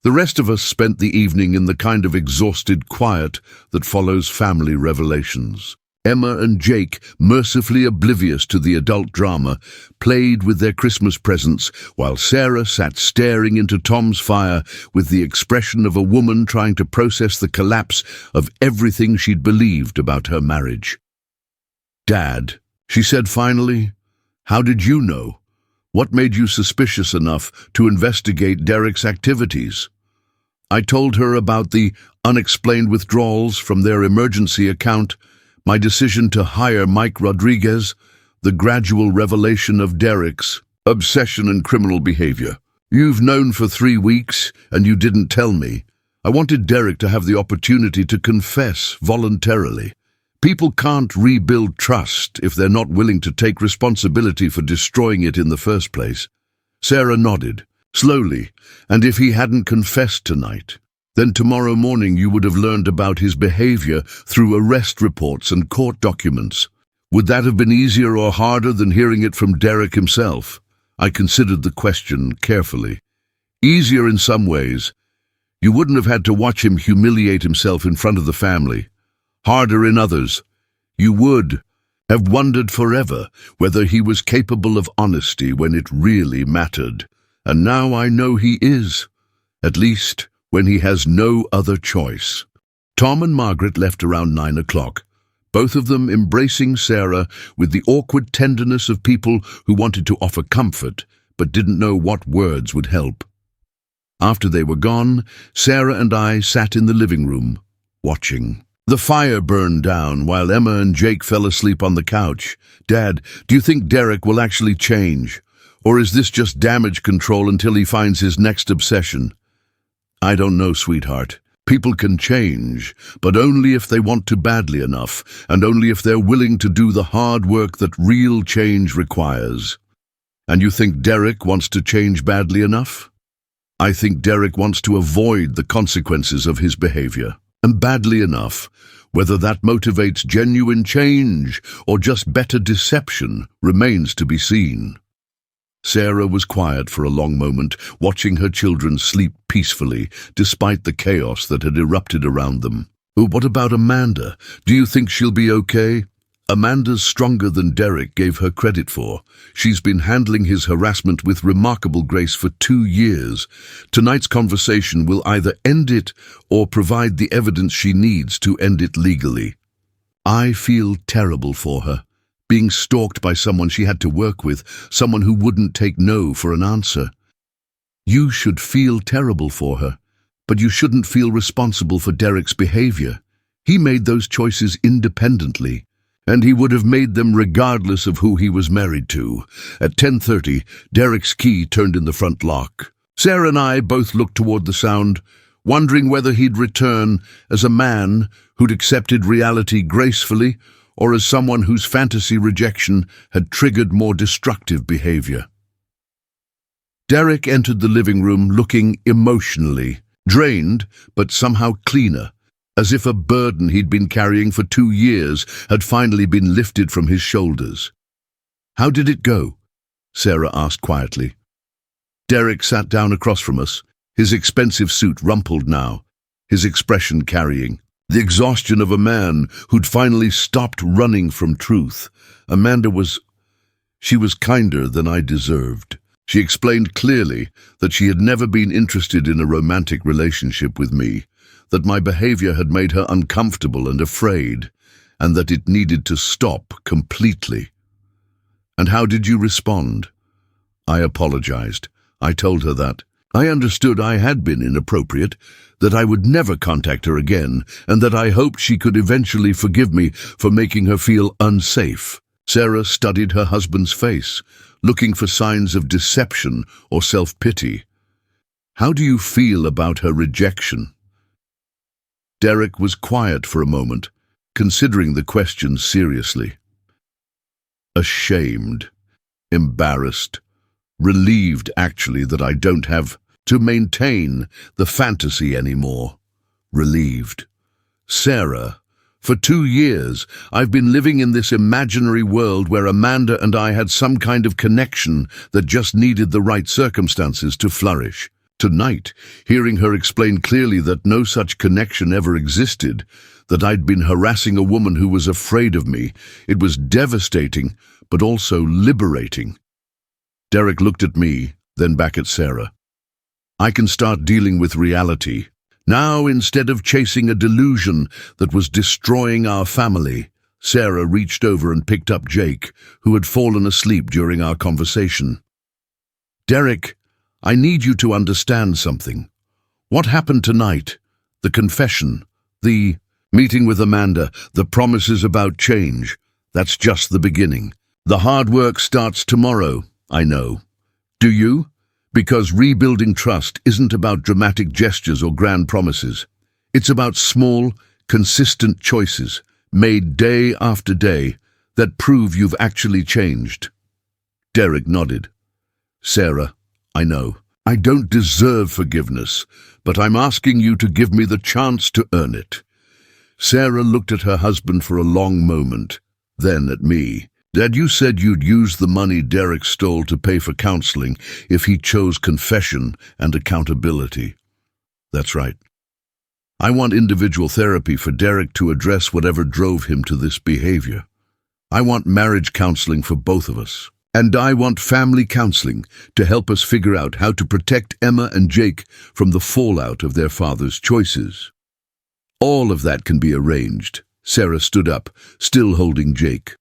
The rest of us spent the evening in the kind of exhausted quiet that follows family revelations. Emma and Jake, mercifully oblivious to the adult drama, played with their Christmas presents, while Sarah sat staring into Tom's fire with the expression of a woman trying to process the collapse of everything she'd believed about her marriage. "Dad," she said finally, "how did you know? What made you suspicious enough to investigate Derek's activities?" I told her about the unexplained withdrawals from their emergency account, my decision to hire Mike Rodriguez, the gradual revelation of Derek's obsession and criminal behavior. "You've known for 3 weeks, and you didn't tell me. I wanted Derek to have the opportunity to confess voluntarily. People can't rebuild trust if they're not willing to take responsibility for destroying it in the first place." Sarah nodded, slowly, "And if he hadn't confessed tonight, then tomorrow morning you would have learned about his behavior through arrest reports and court documents. Would that have been easier or harder than hearing it from Derek himself? I considered the question carefully. Easier in some ways. You wouldn't have had to watch him humiliate himself in front of the family. Harder in others. You would have wondered forever whether he was capable of honesty when it really mattered. And now I know he is, at least when he has no other choice. Tom and Margaret left around 9 o'clock, both of them embracing Sarah with the awkward tenderness of people who wanted to offer comfort but didn't know what words would help. After they were gone, Sarah and I sat in the living room, watching. The fire burned down while Emma and Jake fell asleep on the couch. Dad, do you think Derek will actually change? Or is this just damage control until he finds his next obsession? I don't know, sweetheart. People can change, but only if they want to badly enough, and only if they're willing to do the hard work that real change requires. And you think Derek wants to change badly enough? I think Derek wants to avoid the consequences of his behavior. And badly enough, whether that motivates genuine change or just better deception remains to be seen. Sarah was quiet for a long moment, watching her children sleep peacefully, despite the chaos that had erupted around them. Oh, what about Amanda? Do you think she'll be okay? Amanda's stronger than Derek gave her credit for. She's been handling his harassment with remarkable grace for 2 years. Tonight's conversation will either end it or provide the evidence she needs to end it legally. I feel terrible for her. Being stalked by someone she had to work with, someone who wouldn't take no for an answer. You should feel terrible for her, but you shouldn't feel responsible for Derek's behavior. He made those choices independently, and he would have made them regardless of who he was married to. At 10:30, Derek's key turned in the front lock. Sarah and I both looked toward the sound, wondering whether he'd return as a man who'd accepted reality gracefully, or as someone whose fantasy rejection had triggered more destructive behavior. Derek entered the living room looking emotionally drained, but somehow cleaner, as if a burden he'd been carrying for 2 years had finally been lifted from his shoulders. "How did it go?" Sarah asked quietly. Derek sat down across from us, his expensive suit rumpled now, his expression carrying the exhaustion of a man who'd finally stopped running from truth. She was kinder than I deserved. She explained clearly that she had never been interested in a romantic relationship with me, that my behavior had made her uncomfortable and afraid, and that it needed to stop completely. "And how did you respond?" I apologized. I told her that I understood I had been inappropriate, that I would never contact her again, and that I hoped she could eventually forgive me for making her feel unsafe. Sarah studied her husband's face, looking for signs of deception or self-pity. "How do you feel about her rejection?" Derek was quiet for a moment, considering the question seriously. Ashamed, embarrassed, relieved actually that I don't have to maintain the fantasy anymore. Relieved. "Sarah, for 2 years I've been living in this imaginary world where Amanda and I had some kind of connection that just needed the right circumstances to flourish. Tonight, hearing her explain clearly that no such connection ever existed, that I'd been harassing a woman who was afraid of me, it was devastating, but also liberating." Derek looked at me, then back at Sarah. "I can start dealing with reality. Now, instead of chasing a delusion that was destroying our family." Sarah reached over and picked up Jake, who had fallen asleep during our conversation. "Derek, I need you to understand something. What happened tonight, the confession, the meeting with Amanda, the promises about change, that's just the beginning. The hard work starts tomorrow, I know. Do you? Because rebuilding trust isn't about dramatic gestures or grand promises. It's about small, consistent choices, made day after day, that prove you've actually changed." Derek nodded. "Sarah, I know. I don't deserve forgiveness, but I'm asking you to give me the chance to earn it." Sarah looked at her husband for a long moment, Then at me. Dad, you said you'd use the money Derek stole to pay for counseling if he chose confession and accountability. That's right. I want individual therapy for Derek to address whatever drove him to this behavior. I want marriage counseling for both of us. And I want family counseling to help us figure out how to protect Emma and Jake from the fallout of their father's choices. All of that can be arranged. Sarah stood up, still holding Jake.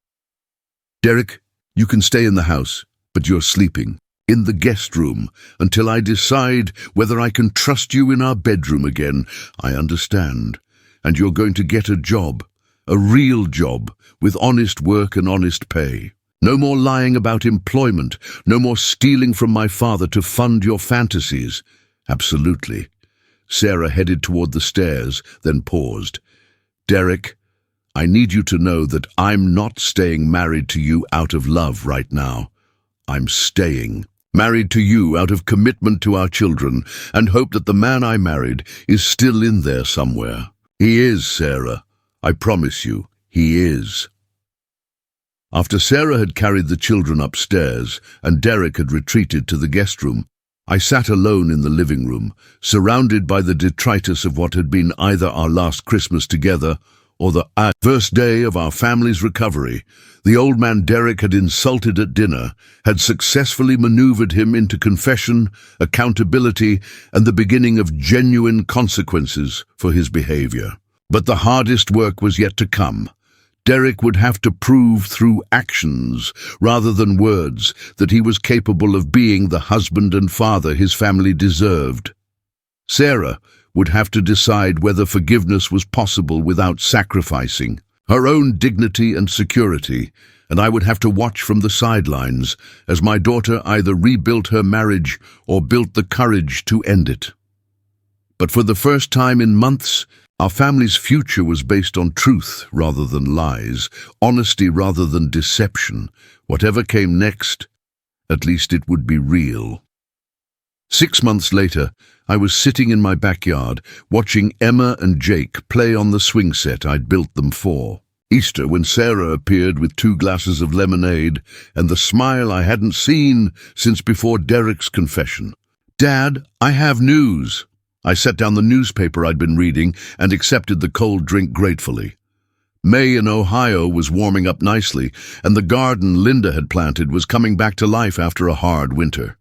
Derek, you can stay in the house, but you're sleeping in the guest room until I decide whether I can trust you in our bedroom again. I understand. And you're going to get a job, a real job, with honest work and honest pay. No more lying about employment, no more stealing from my father to fund your fantasies. Absolutely. Sarah headed toward the stairs, then paused. Derek, I need you to know that I'm not staying married to you out of love right now. I'm staying married to you out of commitment to our children and hope that the man I married is still in there somewhere. He is, Sarah. I promise you, he is. After Sarah had carried the children upstairs and Derek had retreated to the guest room, I sat alone in the living room, surrounded by the detritus of what had been either our last Christmas together or the first day of our family's recovery. The old man Derek had insulted at dinner, had successfully maneuvered him into confession, accountability, and the beginning of genuine consequences for his behavior. But the hardest work was yet to come. Derek would have to prove through actions, rather than words, that he was capable of being the husband and father his family deserved. Sarah would have to decide whether forgiveness was possible without sacrificing her own dignity and security, and I would have to watch from the sidelines as my daughter either rebuilt her marriage or built the courage to end it. But for the first time in months, our family's future was based on truth rather than lies, honesty rather than deception. Whatever came next, at least it would be real. 6 months later, I was sitting in my backyard, watching Emma and Jake play on the swing set I'd built them for. Easter, when Sarah appeared with 2 glasses of lemonade and the smile I hadn't seen since before Derek's confession. Dad, I have news. I set down the newspaper I'd been reading and accepted the cold drink gratefully. May in Ohio was warming up nicely, and the garden Linda had planted was coming back to life after a hard winter.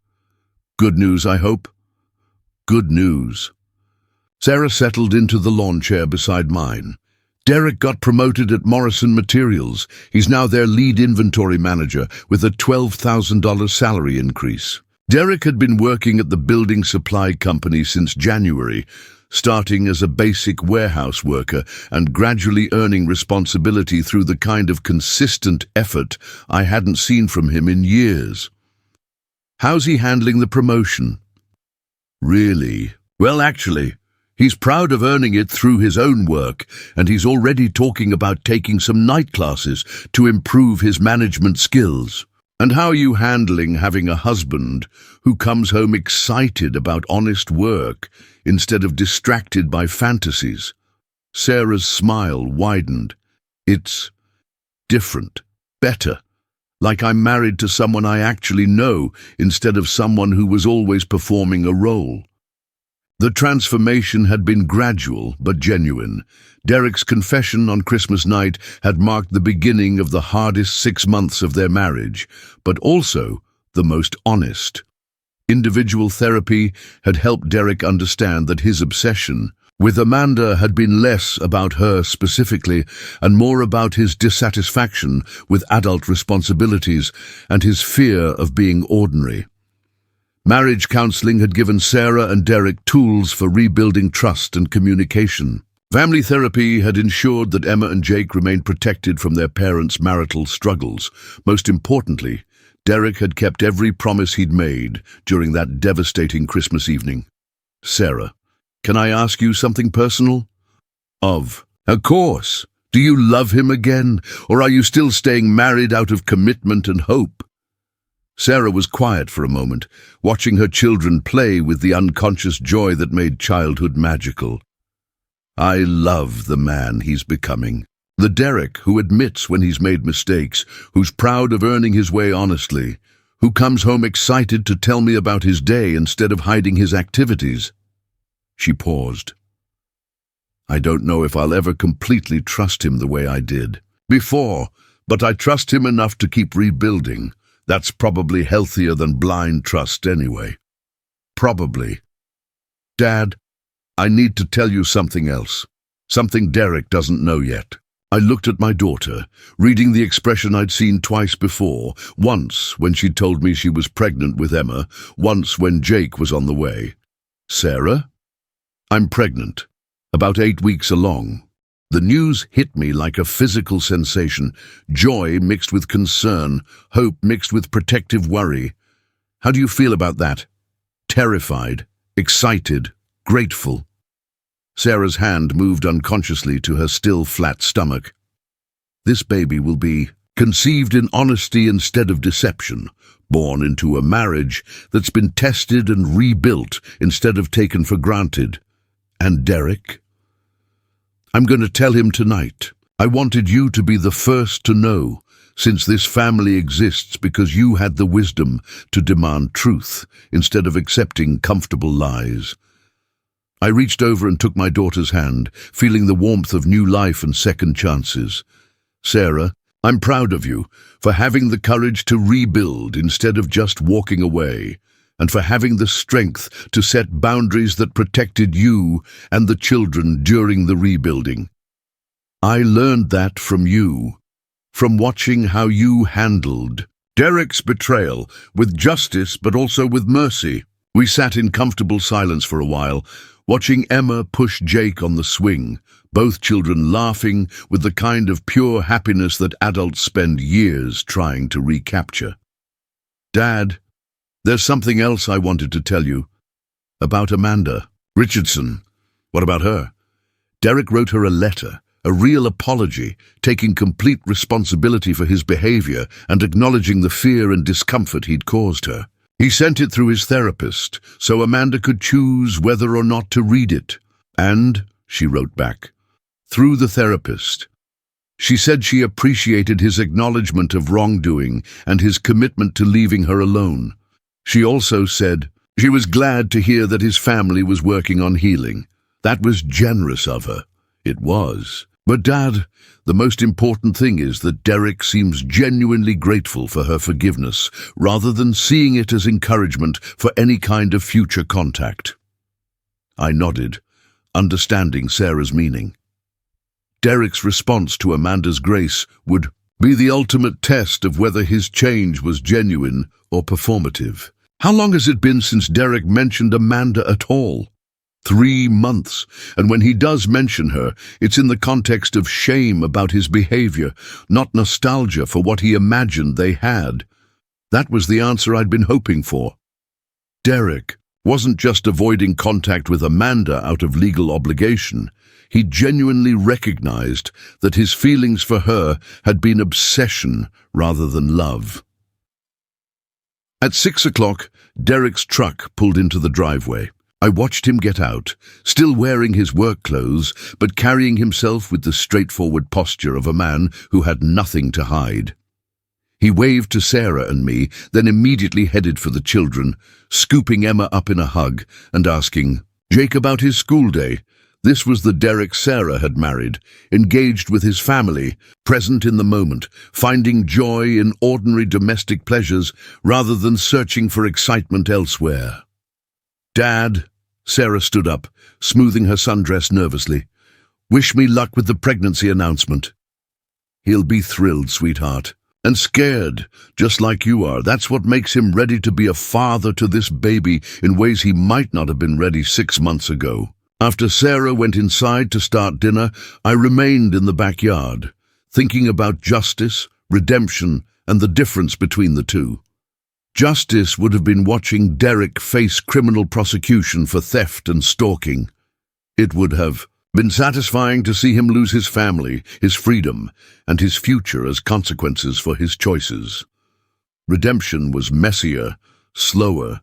Good news, I hope? Good news. Sarah settled into the lawn chair beside mine. Derek got promoted at Morrison Materials. He's now their lead inventory manager with a $12,000 salary increase. Derek had been working at the building supply company since January, starting as a basic warehouse worker and gradually earning responsibility through the kind of consistent effort I hadn't seen from him in years. How's he handling the promotion? Really? Well, actually, he's proud of earning it through his own work, and he's already talking about taking some night classes to improve his management skills. And how are you handling having a husband who comes home excited about honest work instead of distracted by fantasies? Sarah's smile widened. It's different, better. Like I'm married to someone I actually know instead of someone who was always performing a role. The transformation had been gradual but genuine. Derek's confession on Christmas night had marked the beginning of the hardest 6 months of their marriage, but also the most honest. Individual therapy had helped Derek understand that his obsession with Amanda had been less about her specifically and more about his dissatisfaction with adult responsibilities and his fear of being ordinary. Marriage counseling had given Sarah and Derek tools for rebuilding trust and communication. Family therapy had ensured that Emma and Jake remained protected from their parents' marital struggles. Most importantly, Derek had kept every promise he'd made during that devastating Christmas evening. Sarah, can I ask you something personal? Of course. Do you love him again, or are you still staying married out of commitment and hope? Sarah was quiet for a moment, watching her children play with the unconscious joy that made childhood magical. I love the man he's becoming. The Derek who admits when he's made mistakes, who's proud of earning his way honestly, who comes home excited to tell me about his day instead of hiding his activities. She paused. I don't know if I'll ever completely trust him the way I did before, but I trust him enough to keep rebuilding. That's probably healthier than blind trust anyway. Probably. Dad, I need to tell you something else. Something Derek doesn't know yet. I looked at my daughter, reading the expression I'd seen twice before, once when she told me she was pregnant with Emma, once when Jake was on the way. Sarah? I'm pregnant, about 8 weeks along. The news hit me like a physical sensation, joy mixed with concern, hope mixed with protective worry. How do you feel about that? Terrified, excited, grateful. Sarah's hand moved unconsciously to her still flat stomach. This baby will be conceived in honesty instead of deception, born into a marriage that's been tested and rebuilt instead of taken for granted. And Derek? I'm going to tell him tonight. I wanted you to be the first to know, since this family exists because you had the wisdom to demand truth instead of accepting comfortable lies. I reached over and took my daughter's hand, feeling the warmth of new life and second chances. Sarah, I'm proud of you for having the courage to rebuild instead of just walking away, and for having the strength to set boundaries that protected you and the children during the rebuilding. I learned that from you, from watching how you handled Derek's betrayal with justice but also with mercy. We sat in comfortable silence for a while, watching Emma push Jake on the swing, both children laughing with the kind of pure happiness that adults spend years trying to recapture. Dad, there's something else I wanted to tell you. About Amanda Richardson. What about her? Derek wrote her a letter, a real apology, taking complete responsibility for his behavior and acknowledging the fear and discomfort he'd caused her. He sent it through his therapist, so Amanda could choose whether or not to read it. And, she wrote back, through the therapist. She said she appreciated his acknowledgement of wrongdoing and his commitment to leaving her alone. She also said she was glad to hear that his family was working on healing. That was generous of her. It was. But Dad, the most important thing is that Derek seems genuinely grateful for her forgiveness, rather than seeing it as encouragement for any kind of future contact. I nodded, understanding Sarah's meaning. Derek's response to Amanda's grace would be the ultimate test of whether his change was genuine or performative. How long has it been since Derek mentioned Amanda at all? 3 months, and when he does mention her, it's in the context of shame about his behavior, not nostalgia for what he imagined they had. That was the answer I'd been hoping for. Derek wasn't just avoiding contact with Amanda out of legal obligation. He genuinely recognized that his feelings for her had been obsession rather than love. At 6 o'clock, Derek's truck pulled into the driveway. I watched him get out, still wearing his work clothes, but carrying himself with the straightforward posture of a man who had nothing to hide. He waved to Sarah and me, then immediately headed for the children, scooping Emma up in a hug and asking Jake about his school day. This was the Derek Sarah had married, engaged with his family, present in the moment, finding joy in ordinary domestic pleasures rather than searching for excitement elsewhere. Dad, Sarah stood up, smoothing her sundress nervously. Wish me luck with the pregnancy announcement. He'll be thrilled, sweetheart. And scared, just like you are. That's what makes him ready to be a father to this baby in ways he might not have been ready 6 months ago. After Sarah went inside to start dinner, I remained in the backyard, thinking about justice, redemption, and the difference between the two. Justice would have been watching Derek face criminal prosecution for theft and stalking. It would have been satisfying to see him lose his family, his freedom, and his future as consequences for his choices. Redemption was messier, slower,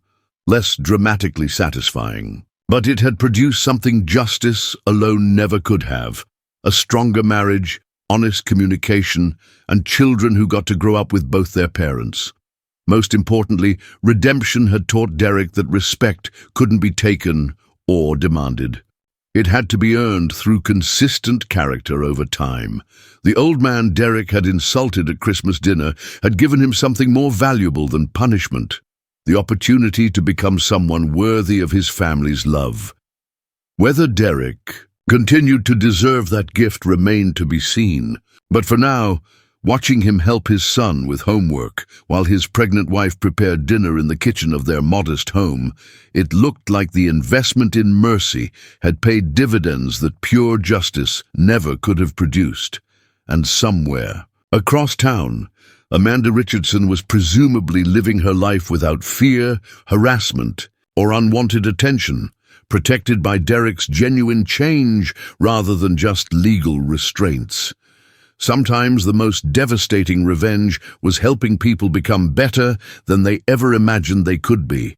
less dramatically satisfying. But it had produced something justice alone never could have: a stronger marriage, honest communication, and children who got to grow up with both their parents. Most importantly, redemption had taught Derek that respect couldn't be taken or demanded. It had to be earned through consistent character over time. The old man Derek had insulted at Christmas dinner had given him something more valuable than punishment, the opportunity to become someone worthy of his family's love. Whether Derek continued to deserve that gift remained to be seen, but for now, watching him help his son with homework while his pregnant wife prepared dinner in the kitchen of their modest home, it looked like the investment in mercy had paid dividends that pure justice never could have produced. And somewhere, across town, Amanda Richardson was presumably living her life without fear, harassment, or unwanted attention, protected by Derek's genuine change rather than just legal restraints. Sometimes the most devastating revenge was helping people become better than they ever imagined they could be,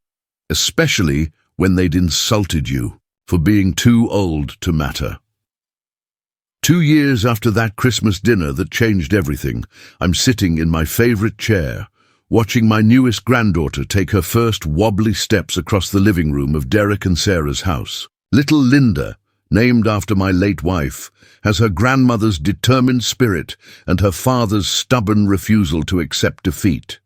especially when they'd insulted you for being too old to matter. 2 years after that Christmas dinner that changed everything, I'm sitting in my favorite chair, watching my newest granddaughter take her first wobbly steps across the living room of Derek and Sarah's house. Little Linda, named after my late wife, has her grandmother's determined spirit and her father's stubborn refusal to accept defeat.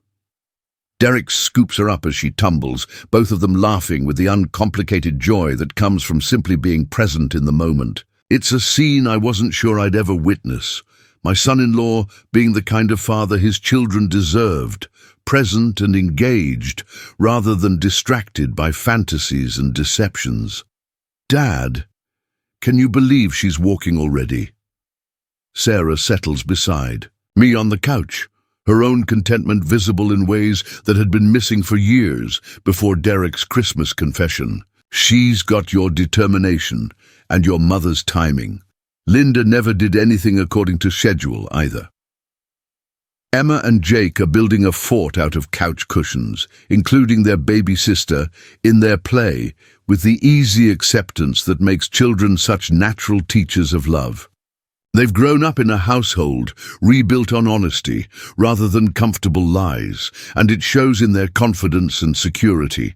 Derek scoops her up as she tumbles, both of them laughing with the uncomplicated joy that comes from simply being present in the moment. It's a scene I wasn't sure I'd ever witness, my son-in-law being the kind of father his children deserved, present and engaged, rather than distracted by fantasies and deceptions. Dad, can you believe she's walking already? Sarah settles beside me on the couch, her own contentment visible in ways that had been missing for years before Derek's Christmas confession. She's got your determination and your mother's timing. Linda never did anything according to schedule either. Emma and Jake are building a fort out of couch cushions, including their baby sister, in their play, with the easy acceptance that makes children such natural teachers of love. They've grown up in a household rebuilt on honesty rather than comfortable lies, and it shows in their confidence and security.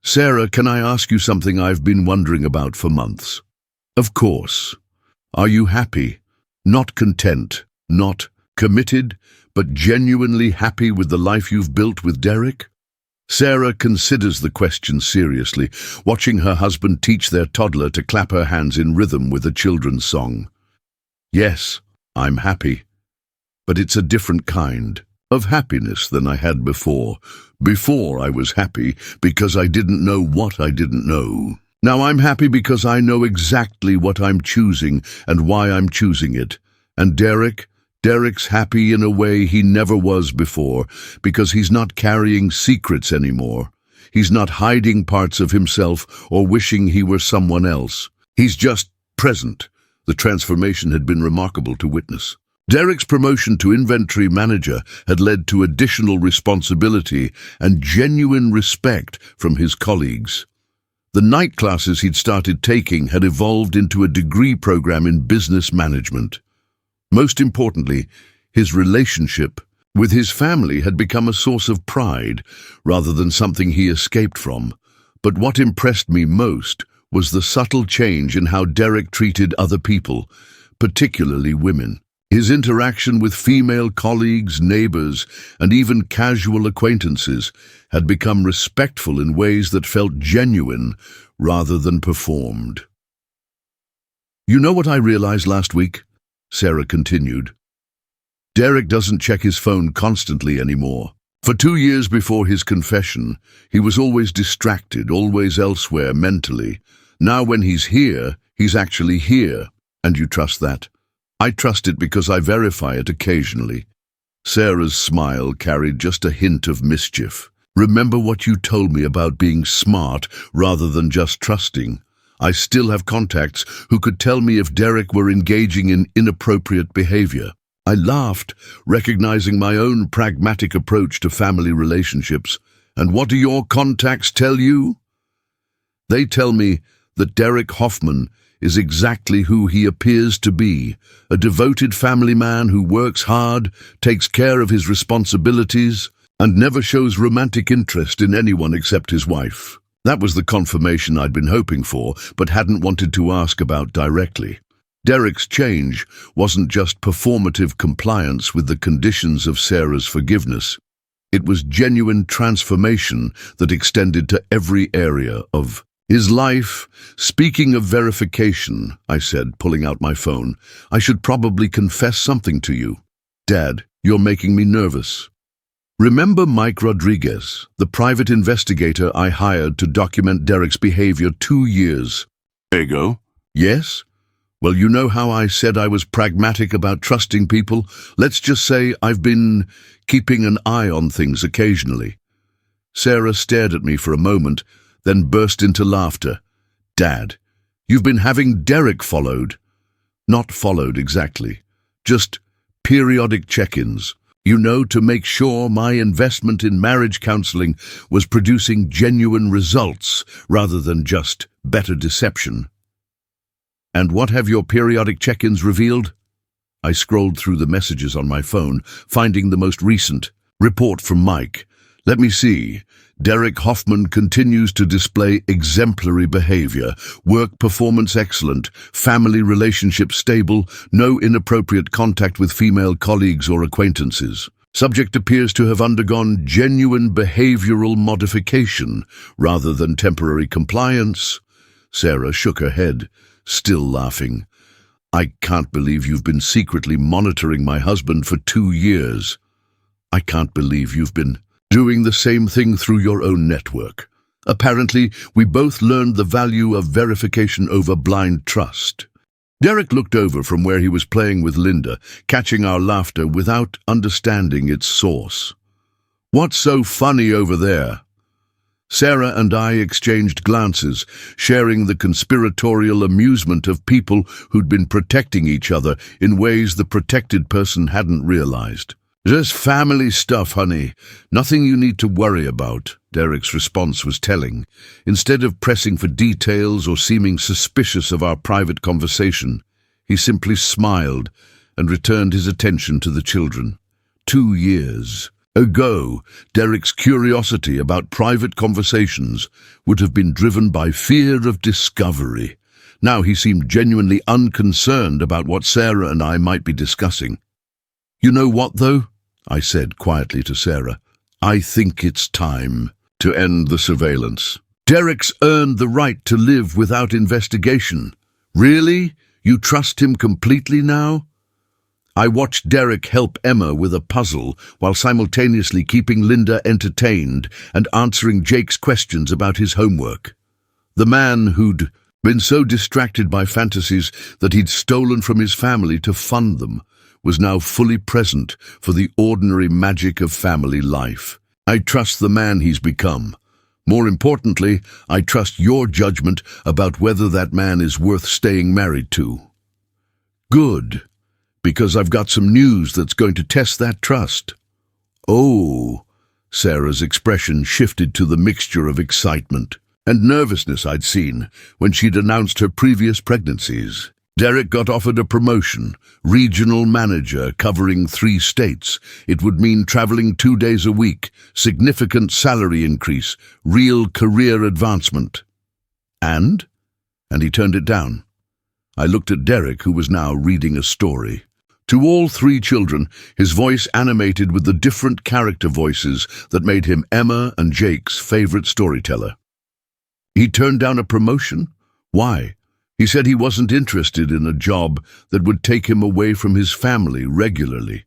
Sarah, can I ask you something I've been wondering about for months? Of course. Are you happy? Not content, not committed, but genuinely happy with the life you've built with Derek? Sarah considers the question seriously, watching her husband teach their toddler to clap her hands in rhythm with a children's song. Yes, I'm happy. But it's a different kind of happiness than I had before. Before I was happy because I didn't know what I didn't know. Now I'm happy because I know exactly what I'm choosing and why I'm choosing it. And Derek's happy in a way he never was before, because he's not carrying secrets anymore. He's not hiding parts of himself or wishing he were someone else. He's just present. The transformation had been remarkable to witness. Derek's promotion to inventory manager had led to additional responsibility and genuine respect from his colleagues. The night classes he'd started taking had evolved into a degree program in business management. Most importantly, his relationship with his family had become a source of pride rather than something he escaped from. But what impressed me most was the subtle change in how Derek treated other people, particularly women. His interaction with female colleagues, neighbors, and even casual acquaintances had become respectful in ways that felt genuine rather than performed. You know what I realized last week? Sarah continued. Derek doesn't check his phone constantly anymore. For 2 years before his confession, he was always distracted, always elsewhere mentally. Now when he's here, he's actually here. And you trust that? I trust it because I verify it occasionally. Sarah's smile carried just a hint of mischief. Remember what you told me about being smart rather than just trusting? I still have contacts who could tell me if Derek were engaging in inappropriate behavior. I laughed, recognizing my own pragmatic approach to family relationships. And what do your contacts tell you? They tell me that Derek Hoffman is exactly who he appears to be, a devoted family man who works hard, takes care of his responsibilities, and never shows romantic interest in anyone except his wife. That was the confirmation I'd been hoping for, but hadn't wanted to ask about directly. Derek's change wasn't just performative compliance with the conditions of Sarah's forgiveness. It was genuine transformation that extended to every area of his life. Speaking of verification, I said, pulling out my phone, I should probably confess something to you. Dad, you're making me nervous. Remember Mike Rodriguez, the private investigator I hired to document Derek's behavior 2 years ago? Yes? Well, you know how I said I was pragmatic about trusting people? Let's just say I've been keeping an eye on things occasionally. Sarah stared at me for a moment, then burst into laughter. Dad, you've been having Derek followed. Not followed exactly, just periodic check-ins. You know, to make sure my investment in marriage counseling was producing genuine results rather than just better deception. And what have your periodic check-ins revealed? I scrolled through the messages on my phone, finding the most recent report from Mike. Let me see. Derek Hoffman continues to display exemplary behavior, work performance excellent, family relationship stable, no inappropriate contact with female colleagues or acquaintances. Subject appears to have undergone genuine behavioral modification rather than temporary compliance. Sarah shook her head, still laughing. I can't believe you've been secretly monitoring my husband for 2 years. I can't believe you've been doing the same thing through your own network. Apparently, we both learned the value of verification over blind trust. Derek looked over from where he was playing with Linda, catching our laughter without understanding its source. What's so funny over there? Sarah and I exchanged glances, sharing the conspiratorial amusement of people who'd been protecting each other in ways the protected person hadn't realized. Just family stuff, honey. Nothing you need to worry about, Derek's response was telling. Instead of pressing for details or seeming suspicious of our private conversation, he simply smiled and returned his attention to the children. 2 years ago, Derek's curiosity about private conversations would have been driven by fear of discovery. Now he seemed genuinely unconcerned about what Sarah and I might be discussing. You know what, though? I said quietly to Sarah. I think it's time to end the surveillance. Derek's earned the right to live without investigation. Really? You trust him completely now? I watched Derek help Emma with a puzzle while simultaneously keeping Linda entertained and answering Jake's questions about his homework. The man who'd been so distracted by fantasies that he'd stolen from his family to fund them was now fully present for the ordinary magic of family life. I trust the man he's become. More importantly, I trust your judgment about whether that man is worth staying married to. Good, because I've got some news that's going to test that trust. Oh, Sarah's expression shifted to the mixture of excitement and nervousness I'd seen when she'd announced her previous pregnancies. Derek got offered a promotion, regional manager covering 3 states. It would mean traveling 2 days a week, significant salary increase, real career advancement. And he turned it down. I looked at Derek, who was now reading a story. To all 3 children, his voice animated with the different character voices that made him Emma and Jake's favorite storyteller. He turned down a promotion? Why? He said he wasn't interested in a job that would take him away from his family regularly.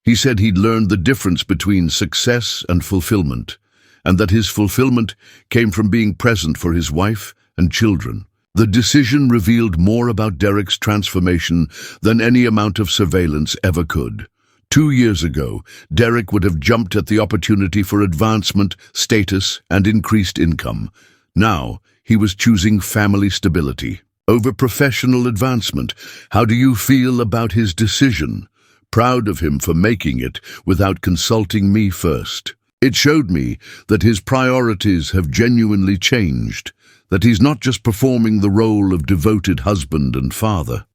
He said he'd learned the difference between success and fulfillment, and that his fulfillment came from being present for his wife and children. The decision revealed more about Derek's transformation than any amount of surveillance ever could. 2 years ago, Derek would have jumped at the opportunity for advancement, status, and increased income. Now, he was choosing family stability over professional advancement. How do you feel about his decision? Proud of him for making it without consulting me first. It showed me that his priorities have genuinely changed, that he's not just performing the role of devoted husband and father.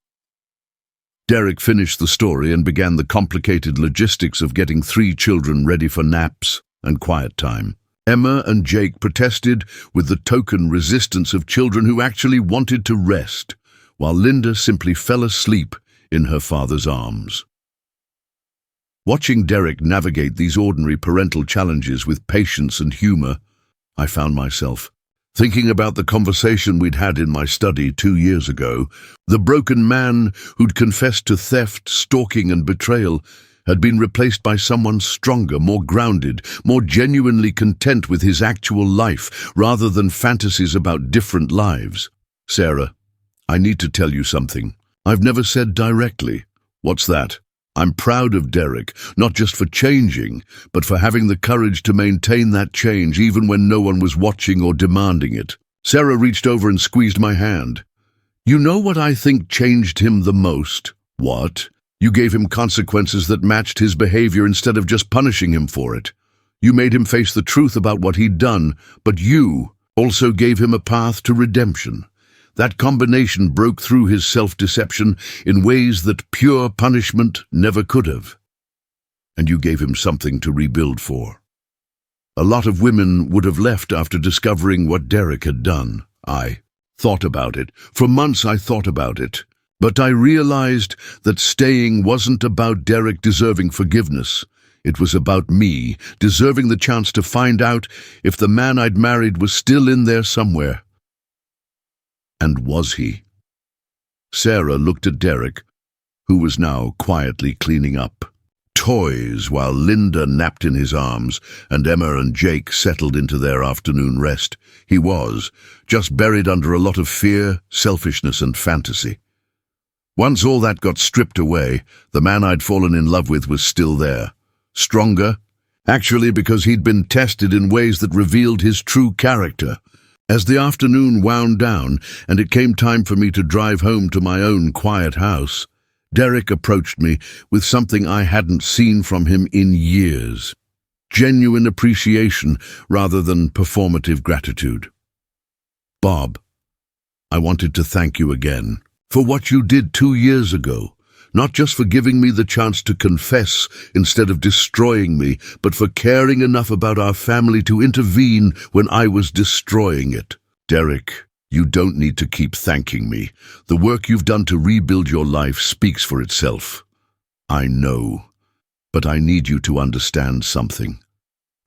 Derek finished the story and began the complicated logistics of getting 3 children ready for naps and quiet time. Emma and Jake protested with the token resistance of children who actually wanted to rest, while Linda simply fell asleep in her father's arms. Watching Derek navigate these ordinary parental challenges with patience and humor, I found myself thinking about the conversation we'd had in my study 2 years ago. The broken man who'd confessed to theft, stalking, and betrayal had been replaced by someone stronger, more grounded, more genuinely content with his actual life, rather than fantasies about different lives. Sarah, I need to tell you something I've never said directly. What's that? I'm proud of Derek, not just for changing, but for having the courage to maintain that change even when no one was watching or demanding it. Sarah reached over and squeezed my hand. You know what I think changed him the most? What? You gave him consequences that matched his behavior instead of just punishing him for it. You made him face the truth about what he'd done, but you also gave him a path to redemption. That combination broke through his self-deception in ways that pure punishment never could have. And you gave him something to rebuild for. A lot of women would have left after discovering what Derek had done. I thought about it. For months I thought about it. But I realized that staying wasn't about Derek deserving forgiveness. It was about me deserving the chance to find out if the man I'd married was still in there somewhere. And was he? Sarah looked at Derek, who was now quietly cleaning up toys while Linda napped in his arms and Emma and Jake settled into their afternoon rest. He was just buried under a lot of fear, selfishness, and fantasy. Once all that got stripped away, the man I'd fallen in love with was still there. Stronger, actually, because he'd been tested in ways that revealed his true character. As the afternoon wound down and it came time for me to drive home to my own quiet house, Derek approached me with something I hadn't seen from him in years. Genuine appreciation rather than performative gratitude. Bob, I wanted to thank you again for what you did 2 years ago. Not just for giving me the chance to confess instead of destroying me, but for caring enough about our family to intervene when I was destroying it. Derek, you don't need to keep thanking me. The work you've done to rebuild your life speaks for itself. I know, but I need you to understand something.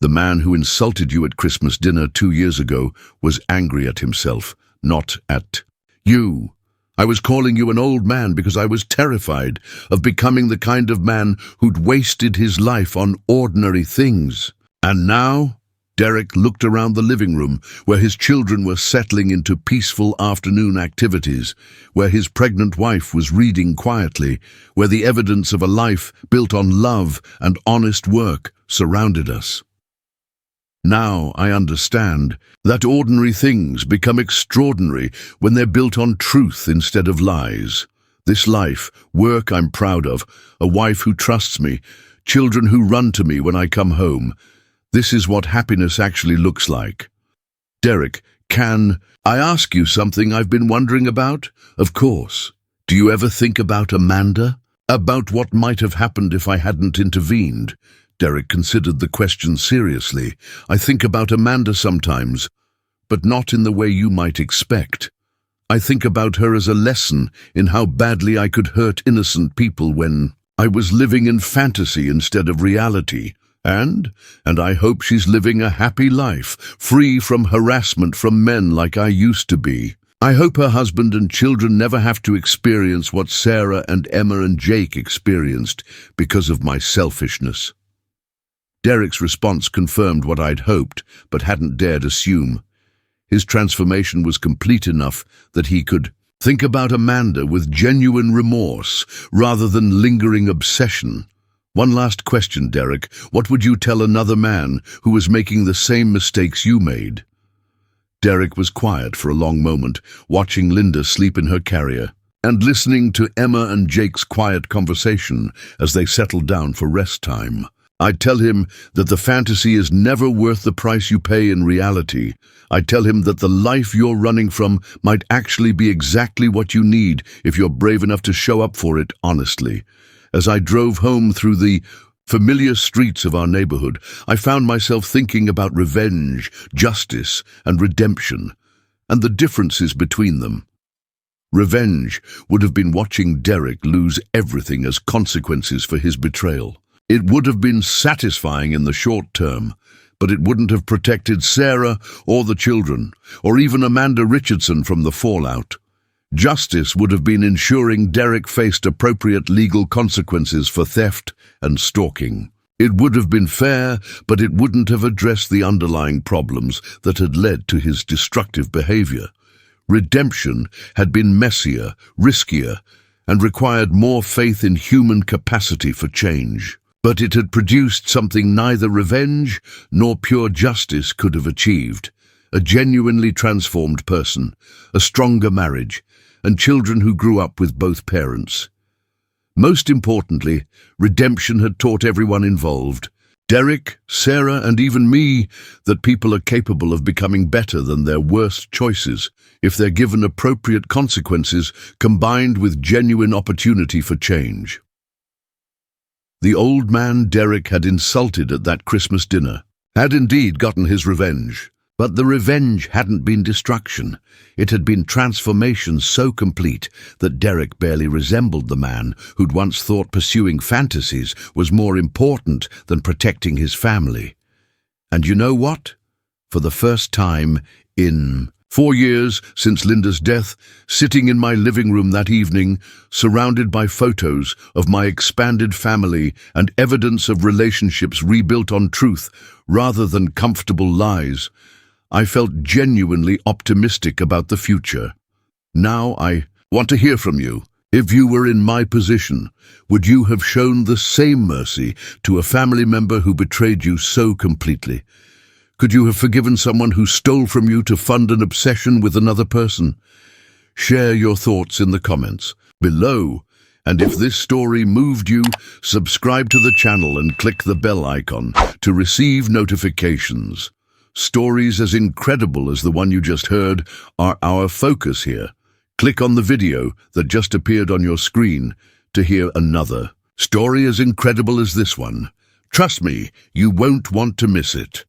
The man who insulted you at Christmas dinner 2 years ago was angry at himself, not at you. I was calling you an old man because I was terrified of becoming the kind of man who'd wasted his life on ordinary things. And now, Derek looked around the living room where his children were settling into peaceful afternoon activities, where his pregnant wife was reading quietly, where the evidence of a life built on love and honest work surrounded us. Now I understand that ordinary things become extraordinary when they're built on truth instead of lies. This life, work I'm proud of, a wife who trusts me, children who run to me when I come home. This is what happiness actually looks like. Derek, can I ask you something I've been wondering about? Of course. Do you ever think about Amanda? About what might have happened if I hadn't intervened? Derek considered the question seriously. I think about Amanda sometimes, but not in the way you might expect. I think about her as a lesson in how badly I could hurt innocent people when I was living in fantasy instead of reality. And I hope she's living a happy life, free from harassment from men like I used to be. I hope her husband and children never have to experience what Sarah and Emma and Jake experienced because of my selfishness. Derek's response confirmed what I'd hoped, but hadn't dared assume. His transformation was complete enough that he could think about Amanda with genuine remorse, rather than lingering obsession. One last question, Derek. What would you tell another man who was making the same mistakes you made? Derek was quiet for a long moment, watching Linda sleep in her carrier, and listening to Emma and Jake's quiet conversation as they settled down for rest time. I'd tell him that the fantasy is never worth the price you pay in reality. I'd tell him that the life you're running from might actually be exactly what you need if you're brave enough to show up for it honestly. As I drove home through the familiar streets of our neighborhood, I found myself thinking about revenge, justice, and redemption, and the differences between them. Revenge would have been watching Derek lose everything as consequences for his betrayal. It would have been satisfying in the short term, but it wouldn't have protected Sarah or the children, or even Amanda Richardson from the fallout. Justice would have been ensuring Derek faced appropriate legal consequences for theft and stalking. It would have been fair, but it wouldn't have addressed the underlying problems that had led to his destructive behavior. Redemption had been messier, riskier, and required more faith in human capacity for change. But it had produced something neither revenge nor pure justice could have achieved: a genuinely transformed person, a stronger marriage, and children who grew up with both parents. Most importantly, redemption had taught everyone involved, Derek, Sarah, and even me, that people are capable of becoming better than their worst choices if they're given appropriate consequences combined with genuine opportunity for change. The old man Derek had insulted at that Christmas dinner had indeed gotten his revenge. But the revenge hadn't been destruction. It had been transformation so complete that Derek barely resembled the man who'd once thought pursuing fantasies was more important than protecting his family. And you know what? For the first time in 4 years since Linda's death, sitting in my living room that evening, surrounded by photos of my expanded family and evidence of relationships rebuilt on truth rather than comfortable lies, I felt genuinely optimistic about the future. Now I want to hear from you. If you were in my position, would you have shown the same mercy to a family member who betrayed you so completely? Could you have forgiven someone who stole from you to fund an obsession with another person? Share your thoughts in the comments below. And if this story moved you, subscribe to the channel and click the bell icon to receive notifications. Stories as incredible as the one you just heard are our focus here. Click on the video that just appeared on your screen to hear another story as incredible as this one. Trust me, you won't want to miss it.